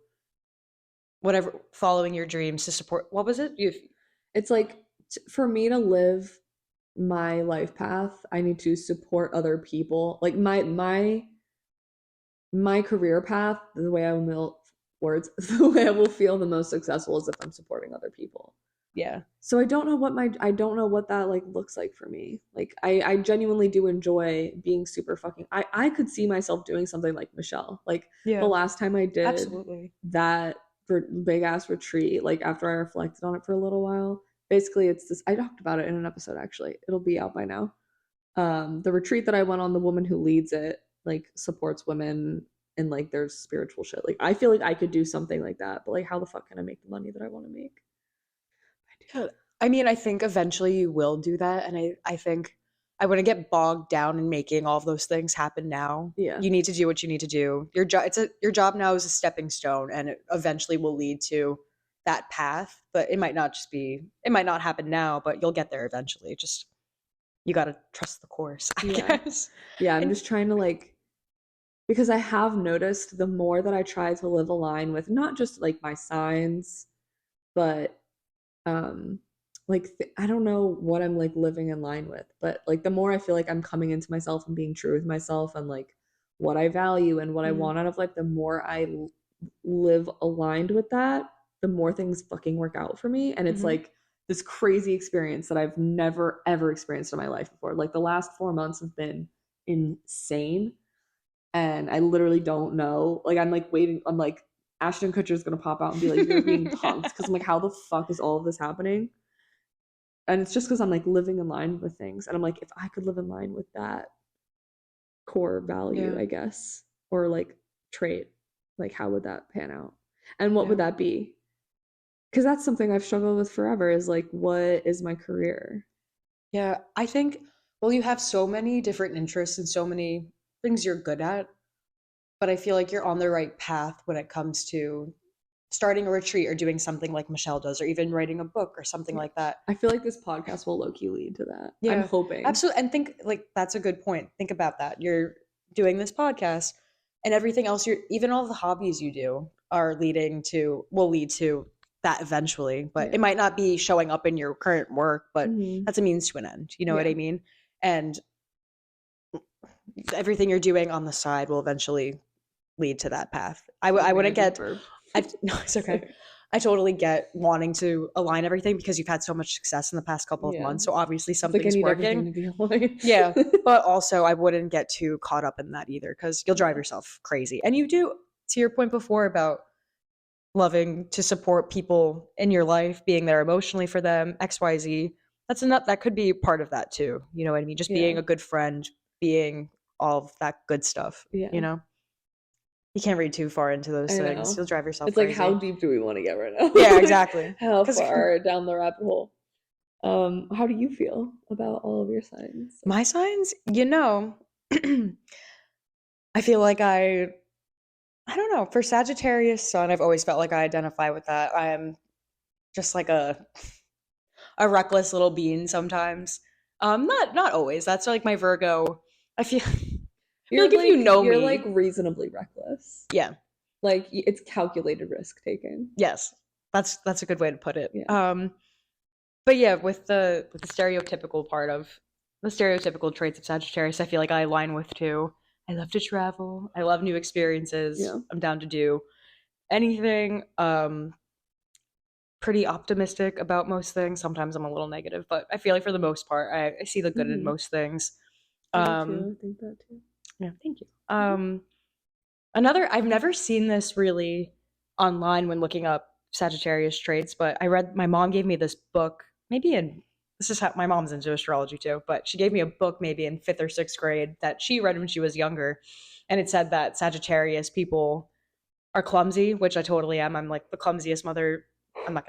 whatever following your dreams to support, what was it? It's like for me to live my life path, I need to support other people. Like my career path, the way I will the way I will feel the most successful is if I'm supporting other people. Yeah. So I don't know what that like looks like for me. Like I genuinely do enjoy being super fucking I could see myself doing something like Michelle. Like the Yeah. last time I did Absolutely. that big ass retreat, like after I reflected on it for a little while, basically it's this, I talked about it in an episode actually. It'll be out by now. The retreat that I went on, the woman who leads it like supports women and like there's spiritual shit. Like I feel like I could do something like that, but like how the fuck can I make the money that I want to make? Yeah. I mean, I think eventually you will do that. And I think I wouldn't get bogged down in making all of those things happen now. Yeah. You need to do what you need to do. Your job now is a stepping stone and it eventually will lead to that path. But it might not happen now, but you'll get there eventually. Just you gotta trust the course, I Yeah. guess. Yeah, I'm And just trying to like because I have noticed the more that I try to live aligned with not just like my signs, but um I don't know what I'm like living in line with, but like the more I feel like I'm coming into myself and being true with myself and like what I value and what I Mhm. want out of life, the more I live aligned with that, the more things fucking work out for me. And it's Mhm. like this crazy experience that I've never ever experienced in my life before. Like the last 4 months have been insane. And I literally don't know. Like I'm like waiting. I'm like Ashton Kutcher's gonna pop out and be like, "You're being punked," because I'm like, "How the fuck is all of this happening?" And it's just because I'm like living in line with things, and I'm like, if I could live in line with that core value, Yeah. I guess, or like trait, like how would that pan out? And what Yeah. would that be? Because that's something I've struggled with forever. Is like, what is my career? Yeah. I think well, you have so many different interests and so many things you're good at, but I feel like you're on the right path when it comes to starting a retreat or doing something like Michelle does, or even writing a book or something Yeah. like that. I feel like this podcast will low key lead to that. I'm Yeah, hoping. absolutely. And think like that's a good point. Think about that. You're doing this podcast and everything else even all the hobbies you do are will lead to that eventually. But it Yeah. might not be showing up in your current work, but Hmm. that's a means to an end. You know what Yeah. I mean? And everything you're doing on the side will eventually lead to that path. I Using a wouldn't deep get verb. no, it's okay. Sorry. I totally get wanting to align everything because you've had so much success in the past couple of Yeah. months. So obviously It's like I something's need everything working. to be aligned. Yeah. But also I wouldn't get too caught up in that either because you'll drive Yeah. yourself crazy. And you do, to your point before about loving to support people in your life, being there emotionally for them, XYZ. That's enough. That could be part of that too. You know what I mean? Just Yeah. being a good friend, being all of that good stuff, you Yeah. know? You can't read too far into those I things. know. You'll drive yourself It's like how crazy. deep do we want to get right now? Yeah, Like, exactly. how Because far down the rabbit hole? How do you feel about all of your signs? my signs, I feel like I don't know. For Sagittarius sun, I've always felt like I identify with that. I am just like a reckless little bean sometimes. Not always. That's like my Virgo. I feel I feel like if you know You're like me, reasonably reckless. yeah, Like it's calculated risk taking. yes, that's a good way to put it. Yeah. But yeah, with the stereotypical part of the stereotypical traits of Sagittarius, I feel like I align with too. I love to travel. I love new experiences. Yeah. I'm down to do anything. Pretty optimistic about most things. Sometimes I'm a little negative, but I feel like for the most part, I see the good in Hmm. most things. I do too. Um, I think that too. yeah, thank you. Mhm. Another, I've never seen this really online when looking up Sagittarius traits, but my mom gave me this book, maybe in, this is how my mom's into astrology too, but she gave me a book maybe in fifth or sixth grade that she read when she was younger. And it said that Sagittarius people are clumsy, which I totally am. I'm like the clumsiest mother. I'm not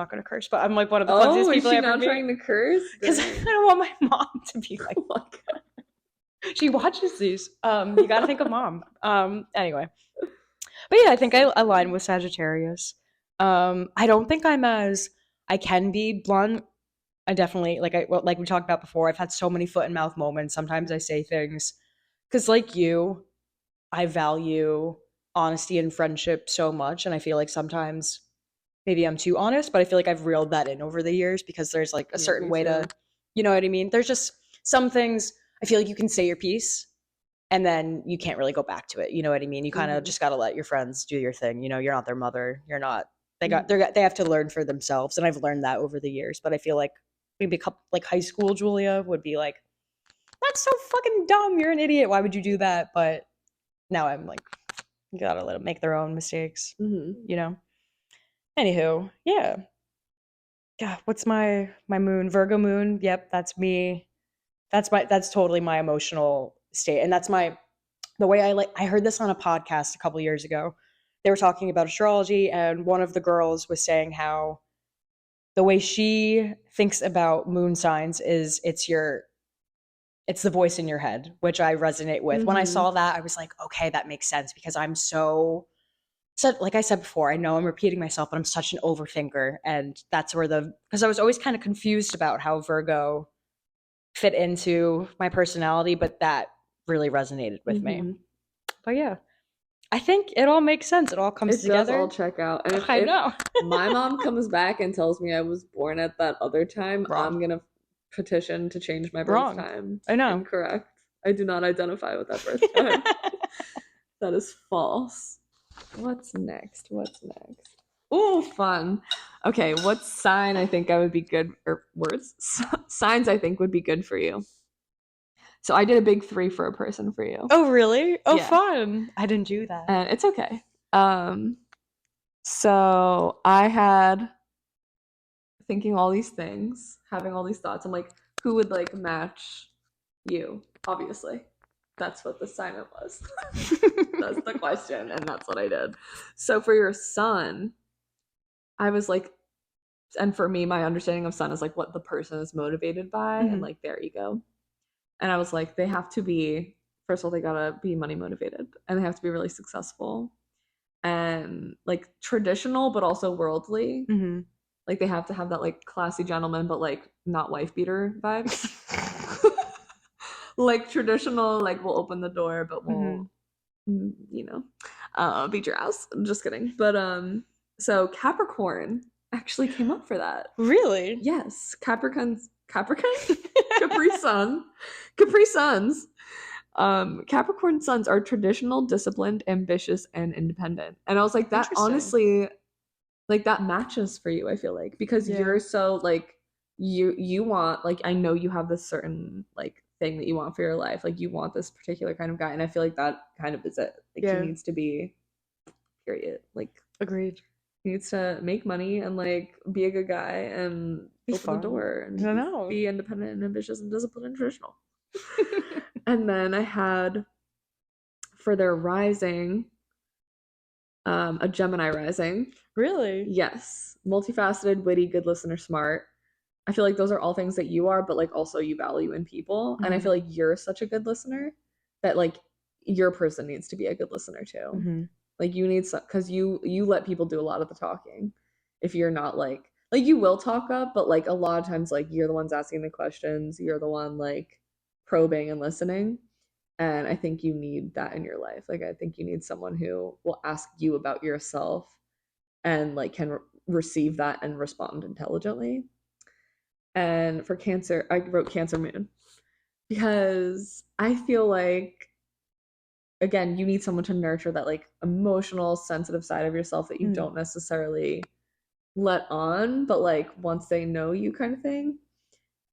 gonna curse, but I'm like one of the Oh, clumsiest is people I she ever now meet trying to curse? because I Dang. don't want my mom to be like, Oh my god. she watches these. You got to think of mom. Anyway, but yeah, I think I So align funny. with Sagittarius. I don't think I can be blunt. I definitely like we talked about before. I've had so many foot and mouth moments. Sometimes I say things because, like you, I value honesty and friendship so much, and I feel like sometimes maybe I'm too honest, but I feel like I've reeled that in over the years because there's like a Yeah, certain me way to, too. you know what I mean? There's just some things I feel like you can say your piece and then you can't really go back to it. You know what I mean? You kind of Hmm. just got to let your friends do your thing. You know, you're not their mother, you're not They have to learn for themselves, and I've learned that over the years. But I feel like maybe a couple, like high school Julia would be like, "That's so fucking dumb. You're an idiot. Why would you do that?" But now I'm like, you gotta let them make their own mistakes, you know. Anywho, yeah. God, what's my moon? Virgo moon. Yep, that's me. That's totally my emotional state, and that's the way I heard this on a podcast a couple years ago. They were talking about astrology, and one of the girls was saying how the way she thinks about moon signs is it's the voice in your head, which I resonate with. When I saw that, I was like, okay, that makes sense, because I'm so like I said before, I know I'm repeating myself, but I'm such an overthinker, and that's where because I was always kind of confused about how Virgo fit into my personality, but that really resonated with me. But yeah, I think it all makes sense. It all comes together. It does all check out. And if, I know. my mom comes back and tells me I was born at that other time, I'm gonna petition to change my birth time. I know. Incorrect. I do not identify with that birth time. That is false. What's next? Oh, fun. Okay, what sign I think I would be good, or words? Signs I think would be good for you. So I did a big 3 for a person for you. Oh, really? Oh, yeah. Fun. I didn't do that. And it's okay. So I had thinking all these things, having all these thoughts. I'm like, who would like match you? Obviously. That's what the assignment was. That's the question, and that's what I did. So for your sun, I was like, and for me, my understanding of sun is like what the person is motivated by, and like their ego. And I was like, they have to be, first of all, they gotta be money motivated, and they have to be really successful and like traditional, but also worldly. Like they have to have that like classy gentleman, but like not wife beater vibes. Like traditional, like we'll open the door, but we'll, beat your ass. I'm just kidding. But so Capricorn actually came up for that. Really? Yes, Capricorn, Capri Sun, Capri Suns. Capricorn suns are traditional, disciplined, ambitious, and independent. And I was like, that honestly, like that matches for you. I feel like because you're so like you want, like, I know you have this certain like thing that you want for your life, like you want this particular kind of guy, and I feel like that kind of is it. Like he needs to be, period. Like agreed. He needs to make money and like be a good guy and open the door and be independent and ambitious and disciplined and traditional. And then I had for their rising a Gemini rising. Really? Yes. Multifaceted, witty, good listener, smart. I feel like those are all things that you are, but like also you value in people. And I feel like you're such a good listener that like your person needs to be a good listener too. Like you need some, because you let people do a lot of the talking. If you're not like you will talk up, but like a lot of times like you're the ones asking the questions, you're the one like probing and listening. And I think you need that in your life. Like I think you need someone who will ask you about yourself and like can receive that and respond intelligently. And for Cancer, I wrote Cancer moon because I feel like, again, you need someone to nurture that like emotional, sensitive side of yourself that you don't necessarily let on, but like once they know you kind of thing.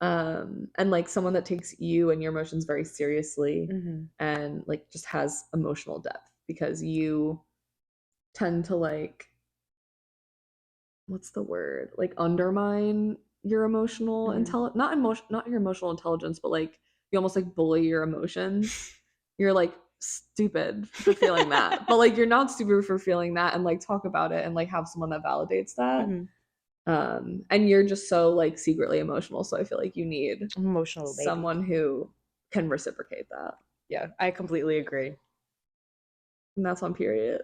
And like someone that takes you and your emotions very seriously and like just has emotional depth, because you tend to like, what's the word? Like undermine your emotional not your emotional intelligence, but like you almost like bully your emotions. You're like stupid for feeling that, but like you're not stupid for feeling that, and like talk about it and like have someone that validates that. And you're just so like secretly emotional, so I feel like you need someone who can reciprocate that. Yeah, I completely agree. And that's on period.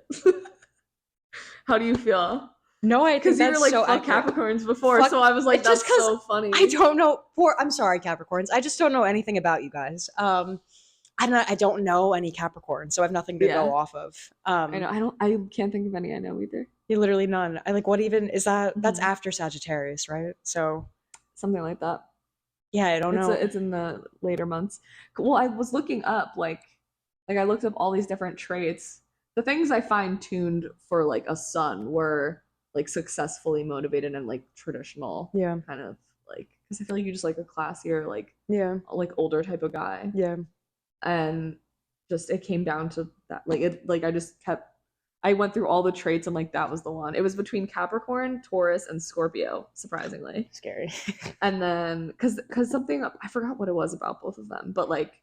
How do you feel? No, I think that's like, so fuck Capricorns before, so I was like, that's so funny. I don't know. I'm sorry, Capricorns. I just don't know anything about you guys. I don't know any Capricorns, so I have nothing to go off of. I know. I can't think of any I know either. Literally none. I like, what even is that? That's after Sagittarius, right? So something like that. Yeah, I don't know. It's in the later months. Well, I was looking up like I looked up all these different traits. The things I fine tuned for like a sun were like successfully motivated and like traditional Yeah. kind of like, because I feel like you just like a classier Yeah. like older type of guy. Yeah. And just it came down to that, like it, like I went through all the traits and like that was the one. It was between Capricorn, Taurus, and Scorpio, surprisingly. Scary. And then because something, I forgot what it was about both of them, but like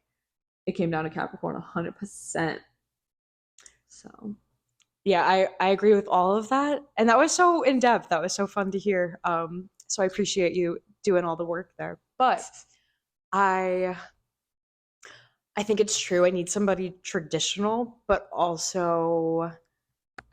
it came down to Capricorn 100%. So Yeah, I agree with all of that. And that was so in depth. That was so fun to hear. So I appreciate you doing all the work there. But I think it's true. I need somebody traditional, but also,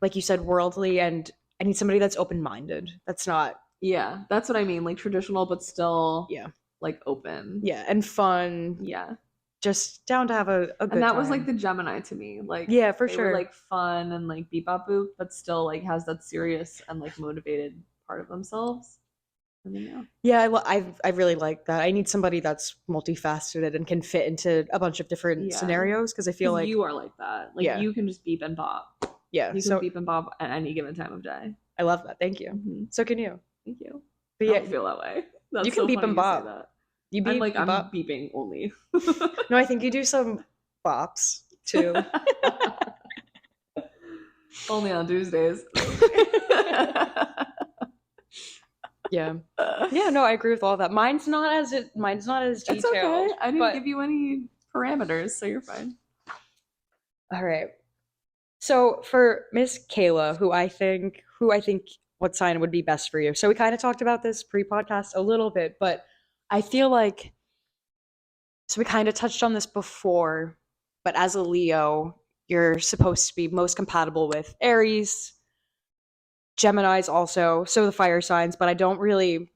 like you said, worldly, and I need somebody that's open-minded. That's not, yeah, that's what I mean, like traditional but still yeah, like open. yeah, and fun. Yeah. Just down to have a good And that time. was like the Gemini to me. Like Yeah, for they sure. were like fun and like beep bop boop, but still like has that serious and like motivated part of themselves. And then, yeah. Yeah, I really like that. I need somebody that's multifaceted and can fit into a bunch of different Yeah. scenarios, because I feel 'Cause like you are like that. Like Yeah. you can just beep and bop. Yeah, You so can beep and bop at any given time of day. I love that. Thank you. Mhm. So can you. Thank you. But I yeah, don't feel that way. That's you can so beep funny and you say bop. that. You beep, I'm you bop. beeping only. No, I think you do some bops too. Only on Tuesdays. Yeah. Yeah, no, I agree with all that. Mine's not as It's detailed. okay. I didn't but give you any parameters, so you're fine. all right. So for Miss Kayla, who I think what sign would be best for you. So we kind of talked about this pre-podcast a little bit, but I feel like, so we kind of touched on this before, but as a Leo, you're supposed to be most compatible with Aries, Gemini's also, so the fire signs, but I don't really,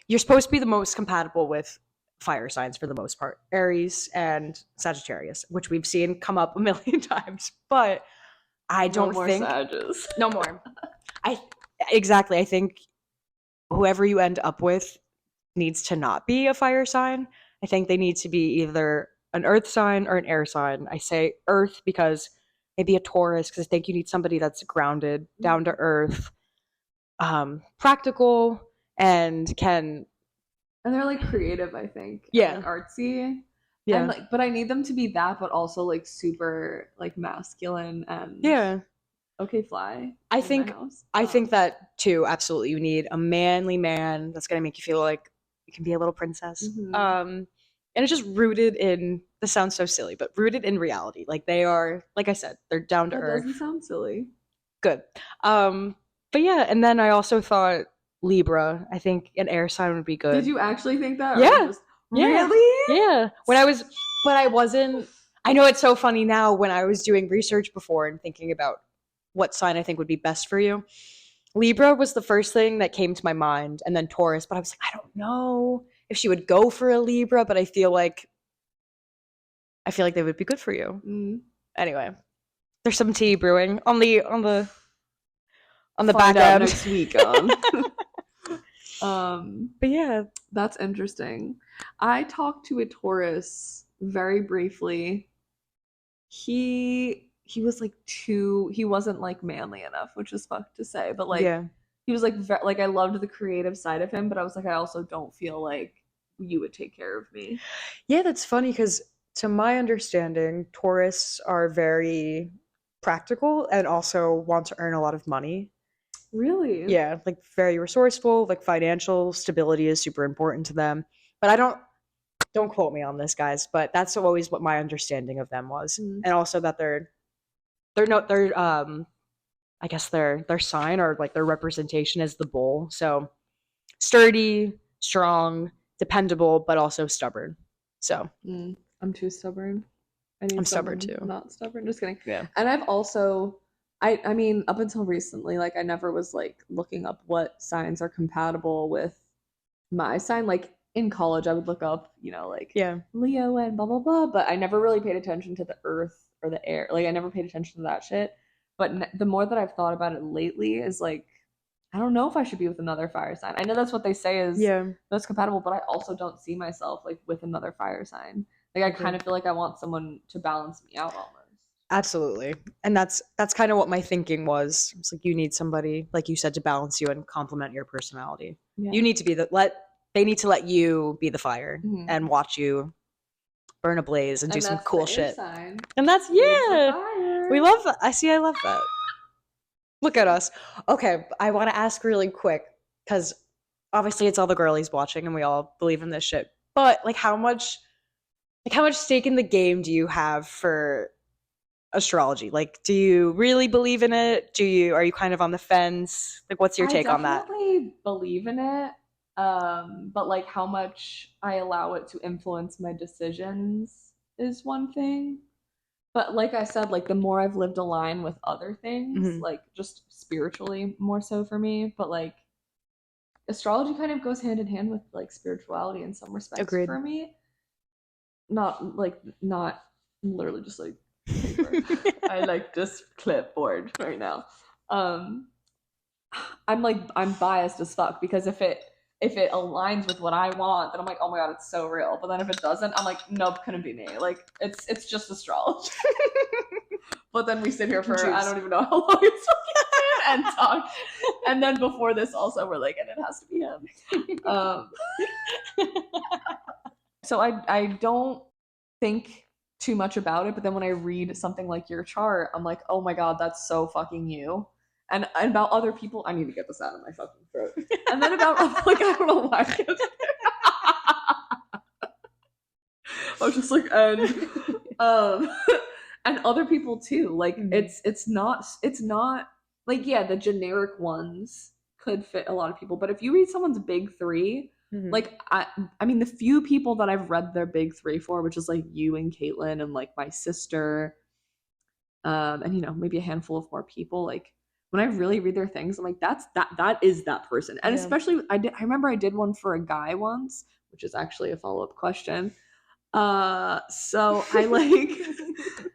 you're supposed to be the most compatible with fire signs for the most part, Aries and Sagittarius, which we've seen come up a million times, but I don't No more think Sages. no more. Exactly. I think whoever you end up with needs to not be a fire sign. I think they need to be either an earth sign or an air sign. I say earth because maybe a Taurus, because I think you need somebody that's grounded, down to earth, practical, and can. And they're like creative, I think. Yeah. And, like artsy. Yeah. And like, but I need them to be that, but also like super like masculine and Yeah. okay, fly. I think that too. Absolutely, you need a manly man that's gonna make you feel like you can be a little princess. Mhm. And it's just rooted in. This sounds so silly, but rooted in reality. Like they are, like I said, they're down to That earth. doesn't sound silly. Good. But yeah, and then I also thought Libra. I think an air sign would be good. Did you actually think that? Yeah. Yeah. Really? Yeah. But I wasn't. I know it's so funny now when I was doing research before and thinking about what sign I think would be best for you. Libra was the first thing that came to my mind, and then Taurus. But I was like, I don't know if she would go for a Libra, but I feel like they would be good for you. Mm. Anyway, there's some tea brewing on the Find back out end next week on. But yeah, that's interesting. I talked to a Taurus very briefly. He was like he wasn't like manly enough, which is fucked to say, but like yeah. he was like like I loved the creative side of him, but I was like I also don't feel like you would take care of me. Yeah, that's funny because to my understanding, Taurus are very practical and also want to earn a lot of money. Really? Yeah, like very resourceful, like financial stability is super important to them. But don't quote me on this, guys, but that's always what my understanding of them was. Mm. And also that they're I guess their sign or like their representation is the bull. So sturdy, strong, dependable, but also stubborn. So I'm too stubborn. I'm stubborn too. Not stubborn. Just kidding. Yeah. And I've also I mean, up until recently, like I never was like looking up what signs are compatible with my sign. Like in college, I would look up, like Leo and blah blah blah, but I never really paid attention to the earth or the air. Like I never paid attention to that shit. But the more that I've thought about it lately, is like I don't know if I should be with another fire sign. I know that's what they say is that's compatible, but I also don't see myself like with another fire sign. Like I kind of feel like I want someone to balance me out almost. Absolutely. And that's kind of what my thinking was. It's like you need somebody, like you said, to balance you and complement your personality. Yeah. You need to be they need to let you be the fire and watch you burn a blaze and do some cool shit. Sign. And that's we love that. I love that. Look at us. Okay, I want to ask really quick because obviously it's all the girlies watching and we all believe in this shit. But like how much stake in the game do you have for astrology? Like, do you really believe in it? Are you kind of on the fence? Like, what's your take on that? I definitely believe in it. But like how much I allow it to influence my decisions is one thing. But like I said, like the more I've lived a line with other things, like just spiritually more so for me, but like astrology kind of goes hand in hand with like spirituality in some respects for me. Not literally just like paper. I like just clipboard right now. I'm biased as fuck because if it aligns with what I want, then I'm like, oh my god, it's so real. But then if it doesn't, I'm like, nope, couldn't be me. Like it's just astrology. But then we sit here for I don't even know how long it's and talk. And then before this also we're like, and it has to be him. So I don't think too much about it, but then when I read something like your chart, I'm like, oh my god, that's so fucking you. And about other people, I need to get this out of my fucking throat. And then about like I don't know why. I was just like, and other people too. Like it's not like yeah, the generic ones could fit a lot of people, but if you read someone's big three, like I mean the few people that I've read their big three for, which is like you and Caitlin and like my sister, and you know maybe a handful of more people, like when I really read their things, I'm like, that is that person. And especially I remember I did one for a guy once, which is actually a follow-up question. So I like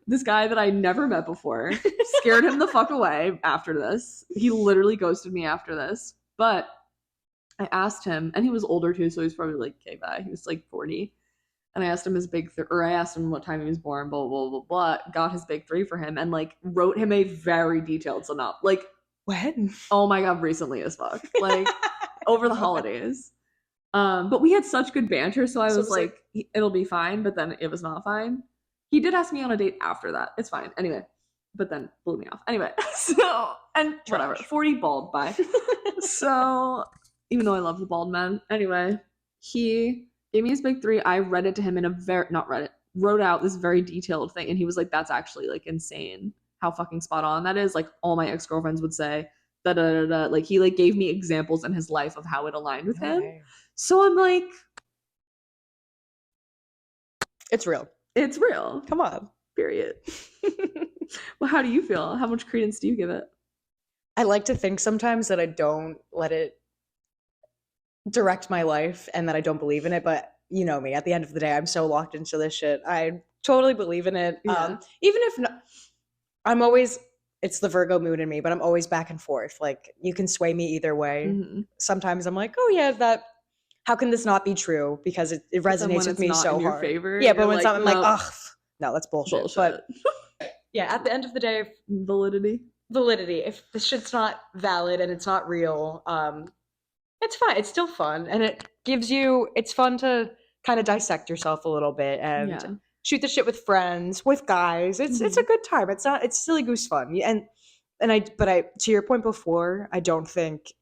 this guy that I never met before, scared him the fuck away after this. He literally ghosted me after this. But I asked him, and he was older too, so he was probably like, okay, bye. He was like 40. And I asked him his I asked him what time he was born, blah, blah, blah, blah, got his big three for him and like wrote him a very detailed synopsis. Like, when? Oh my god, recently as fuck. Like, over the holidays. But we had such good banter, so I was like, it'll be fine, but then it was not fine. He did ask me on a date after that. It's fine. Anyway, but then blew me off. Anyway, so, and whatever. 40 bald, bye. So, even though I love the bald man. Anyway, he gave me his big three. I read it to him in a wrote out this very detailed thing, and he was like, that's actually like insane how fucking spot on that is. Like all my ex-girlfriends would say, da da da da. Like he like gave me examples in his life of how it aligned with him. So I'm like, it's real. It's real. Come on. Period. Well, how do you feel? How much credence do you give it? I like to think sometimes that I don't let it direct my life and that I don't believe in it, but you know me, at the end of the day, I'm so locked into this shit. I totally believe in it. Even if not, I'm always, it's the Virgo mood in me, but I'm always back and forth. Like you can sway me either way. Sometimes I'm like, oh yeah, how can this not be true? Because it resonates with me so hard. Favor, yeah, but when like, I'm like, ugh, no, that's bullshit. But yeah, at the end of the day, validity. If this shit's not valid and it's not real, it's fine. It's still fun, and it gives you. It's fun to kind of dissect yourself a little bit and shoot the shit with friends, with guys. It's a good time. It's silly goose fun. But to your point before, I don't think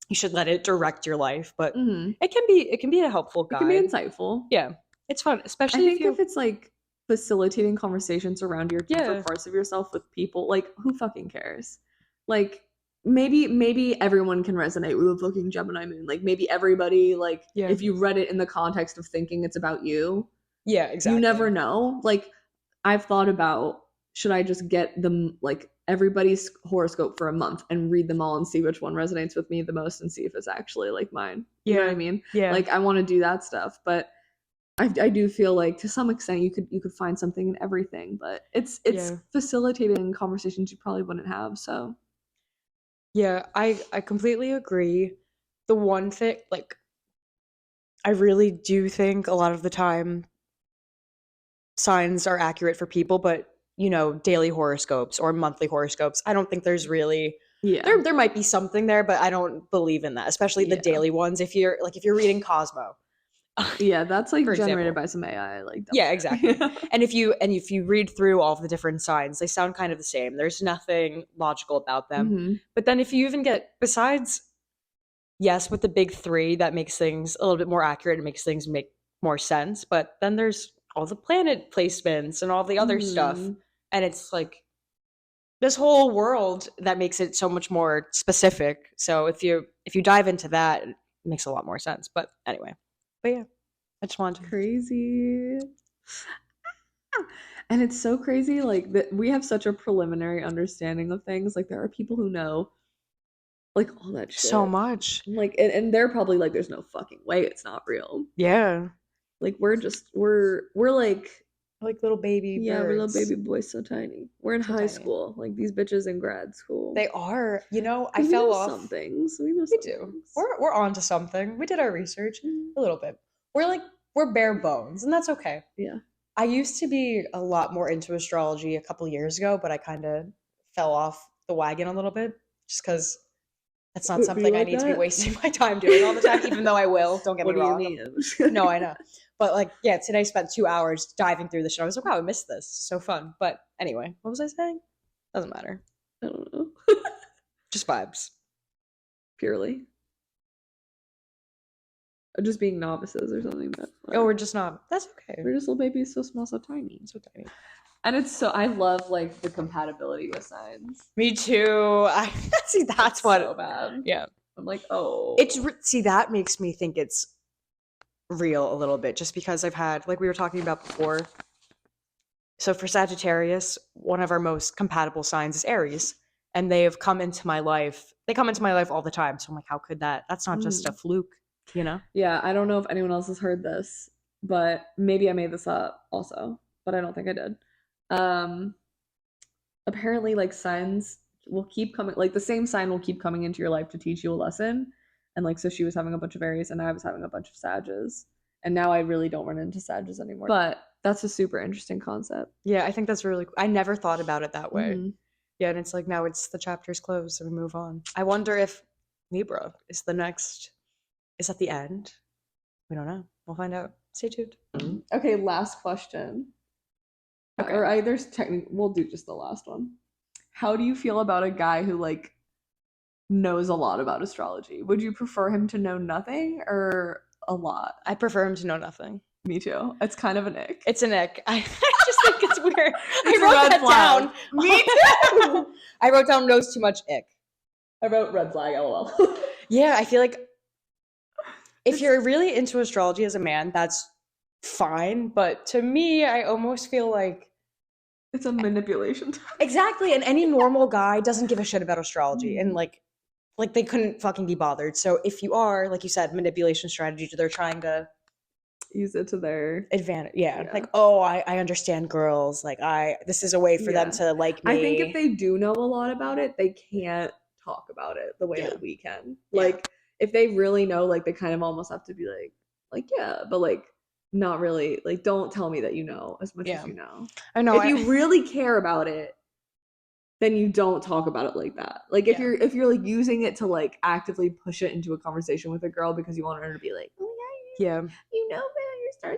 you should let it direct your life, but it can be a helpful guide. It can be insightful. Yeah, it's fun, especially if it's like facilitating conversations around your deeper parts of yourself with people. Like, who fucking cares? Like, maybe everyone can resonate with a fucking Gemini moon. Like, maybe everybody, like, if you read it in the context of thinking it's about you. Yeah, exactly. You never know. Like, I've thought about, should I just get them, like, everybody's horoscope for a month and read them all and see which one resonates with me the most and see if it's actually, like, mine. You know what I mean? Yeah. Like, I want to do that stuff, but I do feel like to some extent you could find something in everything, but it's facilitating conversations you probably wouldn't have. So yeah, I completely agree. The one thing, like, I really do think a lot of the time signs are accurate for people, but daily horoscopes or monthly horoscopes. I don't think there's really Yeah. there might be something there, but I don't believe in that, especially the Yeah. daily ones. If you're reading Cosmo, Yeah, that's like for generated example. by some AI. Like, Yeah, don't care. exactly. And if you read through all of the different signs, they sound kind of the same. There's nothing logical about them. Mhm. But then if you even get besides, yes, with the big three, that makes things a little bit more accurate. It makes things make more sense. But then there's all the planet placements and all the other stuff. Mhm. And it's like this whole world that makes it so much more specific. So if you dive into that, it makes a lot more sense. But anyway. But yeah. I just wanted to Crazy. And it's so crazy, like that we have such a preliminary understanding of things. Like there are people who know like all that shit. so much. Like and they're probably like, there's no fucking way it's not real. Yeah. Like we're like Little baby yeah, we're little birds. baby boys so tiny. We're in So high tiny. school. Like these bitches in grad school. They are. I 'Cause we fell know off. some things. We know We some do. things. We're on to something. We did our research a little bit. We're bare bones, and that's okay. Yeah. I used to be a lot more into astrology a couple years ago, but I kind of fell off the wagon a little bit just because that's not Be something I like need to be that? wasting my time doing all the time, even though I will. Don't get What me do you wrong. mean? No, I know. But like, yeah, today I spent 2 hours diving through the shit. I was like, wow, I missed this. So fun. But anyway, what was I saying? Doesn't matter. I don't know. Just vibes. Purely. Just being novices or something. But Oh, we're just not. That's okay. we're just little babies so small, so tiny. So tiny. And it's so I love like the compatibility with signs. Me too. I see. That's It's what. so bad. Yeah. I'm like, oh. See, that makes me think it's real a little bit, just because I've had, like we were talking about before. So for Sagittarius, one of our most compatible signs is Aries, and they have come into my life. They come into my life all the time. So I'm like, how could that? That's not just a fluke, you know? Yeah, I don't know if anyone else has heard this, but maybe I made this up also, but I don't think I did. Apparently like signs will keep coming, like the same sign will keep coming into your life to teach you a lesson. And like so she was having a bunch of Aries and I was having a bunch of Sages. And now I really don't run into Sages anymore. But that's a super interesting concept. Yeah, I think that's really cool. I never thought about it that way. Mhm. Yeah, and it's like now it's the chapter's closed, so we move on. I wonder if Libra is the next. Is at the end? We don't know. We'll find out. Stay tuned. Okay, last question. Okay. Or I there's technically we'll do just the last one. How do you feel about a guy who like knows a lot about astrology? Would you prefer him to know nothing or a lot? I prefer him to know nothing. Me too. It's kind of an ick. It's an ick. I just think it's weird. It's I a wrote red that flag. down. Me too. I wrote down knows too much ick. I wrote red flag, lol. Yeah, I feel like if you're really into astrology as a man, that's fine. But to me, I almost feel like It's a manipulation. exactly, and any normal guy doesn't give a shit about astrology, and like they couldn't fucking be bothered. So if you are, like you said, manipulation strategy, they're trying to Use it to their advantage. Yeah, Yeah. like oh, I understand girls. Like this is a way for them Yeah. to like me. I think if they do know a lot about it, they can't talk about it the way Yeah. that we can. Yeah. Like if they really know, like they kind of almost have to be like yeah, but like not really. Like don't tell me that you know as much Yeah. as you know. I know. If you really care about it, then you don't talk about it like that. Like if Yeah. you're like using it to like actively push it into a conversation with a girl because you want her to be like, oh yeah. you know about your star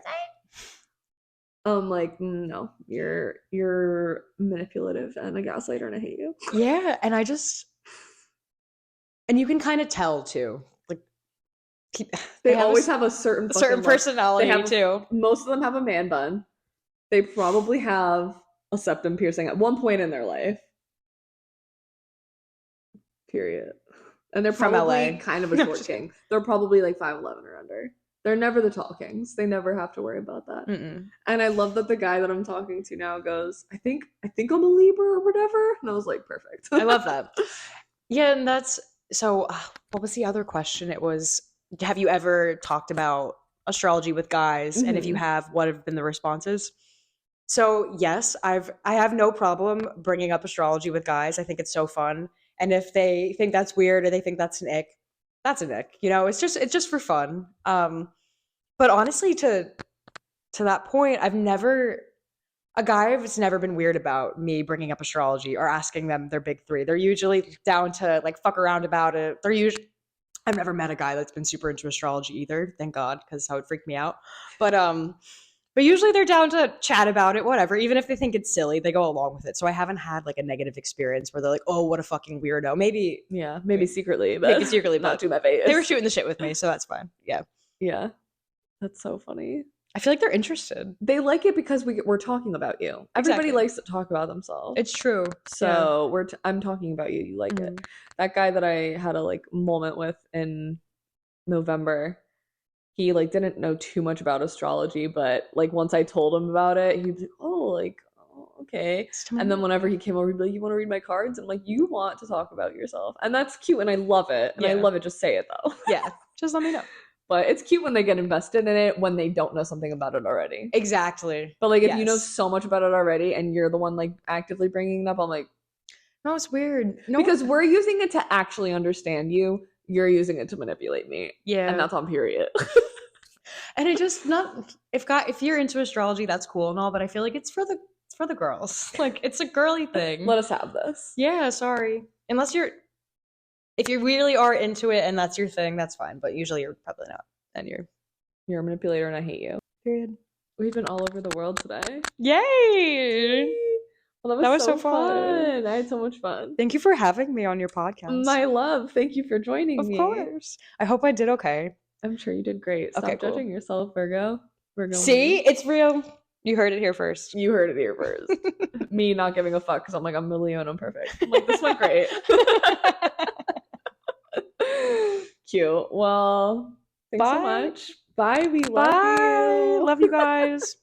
sign. Like no, you're manipulative and a gaslighter, and I hate you. Yeah, and and you can kind of tell too. Like They always have a certain fucking look. personality They have too. Most of them have a man bun. They probably have a septum piercing at one point in their life. Period. And they're From probably LA. kind of a short king. They're probably like 5'11" or under. They're never the tall kings. They never have to worry about that. Mm-mm. And I love that the guy that I'm talking to now goes, I think I'm a Libra or whatever. And I was like, perfect. I love that. Yeah, and that's so. What was the other question? It was, have you ever talked about astrology with guys? And if you have, what have been the responses? So yes, I have no problem bringing up astrology with guys. I think it's so fun. And if they think that's weird or they think that's an ick, that's an ick. You know, it's just for fun. But honestly, to that point, a guy has never been weird about me bringing up astrology or asking them their big three. They're usually down to like fuck around about it. I've never met a guy that's been super into astrology either, thank God, because that would freak me out. But usually they're down to chat about it, whatever. Even if they think it's silly, they go along with it. So I haven't had like a negative experience where they're like, "Oh, what a fucking weirdo." Maybe secretly, but not to my face. They were shooting the shit with me, so that's fine. Yeah, yeah, that's so funny. I feel like they're interested. They like it because we're talking about you. Everybody Exactly. likes to talk about themselves. It's true. So I'm talking about you. You like it. That guy that I had a like moment with in November, he like didn't know too much about astrology, but like once I told him about it, he'd be like, oh, okay. And then whenever he came over, he'd be like, "You want to read my cards?" And I'm like, "You want to talk about yourself." And that's cute, and I love it. And I love it. Just say it though. Yeah, just let me know. But it's cute when they get invested in it when they don't know something about it already. Exactly. But like if you know so much about it already and you're the one like actively bringing it up, I'm like, no, it's weird. No, because we're using it to actually understand you. You're using it to manipulate me. Yeah. And that's on period. And it just not if you're into astrology, that's cool and all, but I feel like it's for the girls. Like it's a girly thing. Let us have this. Yeah, sorry. If you really are into it and that's your thing, that's fine. But usually you're probably not. And you're a manipulator and I hate you. Period. We've been all over the world today. Yay! Well, that was so fun. I had so much fun. Thank you for having me on your podcast. My love, thank you for joining me. Of course. I hope I did okay. I'm sure you did great. Stop judging yourself, Virgo. See? It's real. You heard it here first. You heard it here first. Me not giving a fuck because I'm like, I'm a Leo and I'm perfect. I'm like, this went great. Cute. Well, thanks so much. Bye. We love you. Love you guys.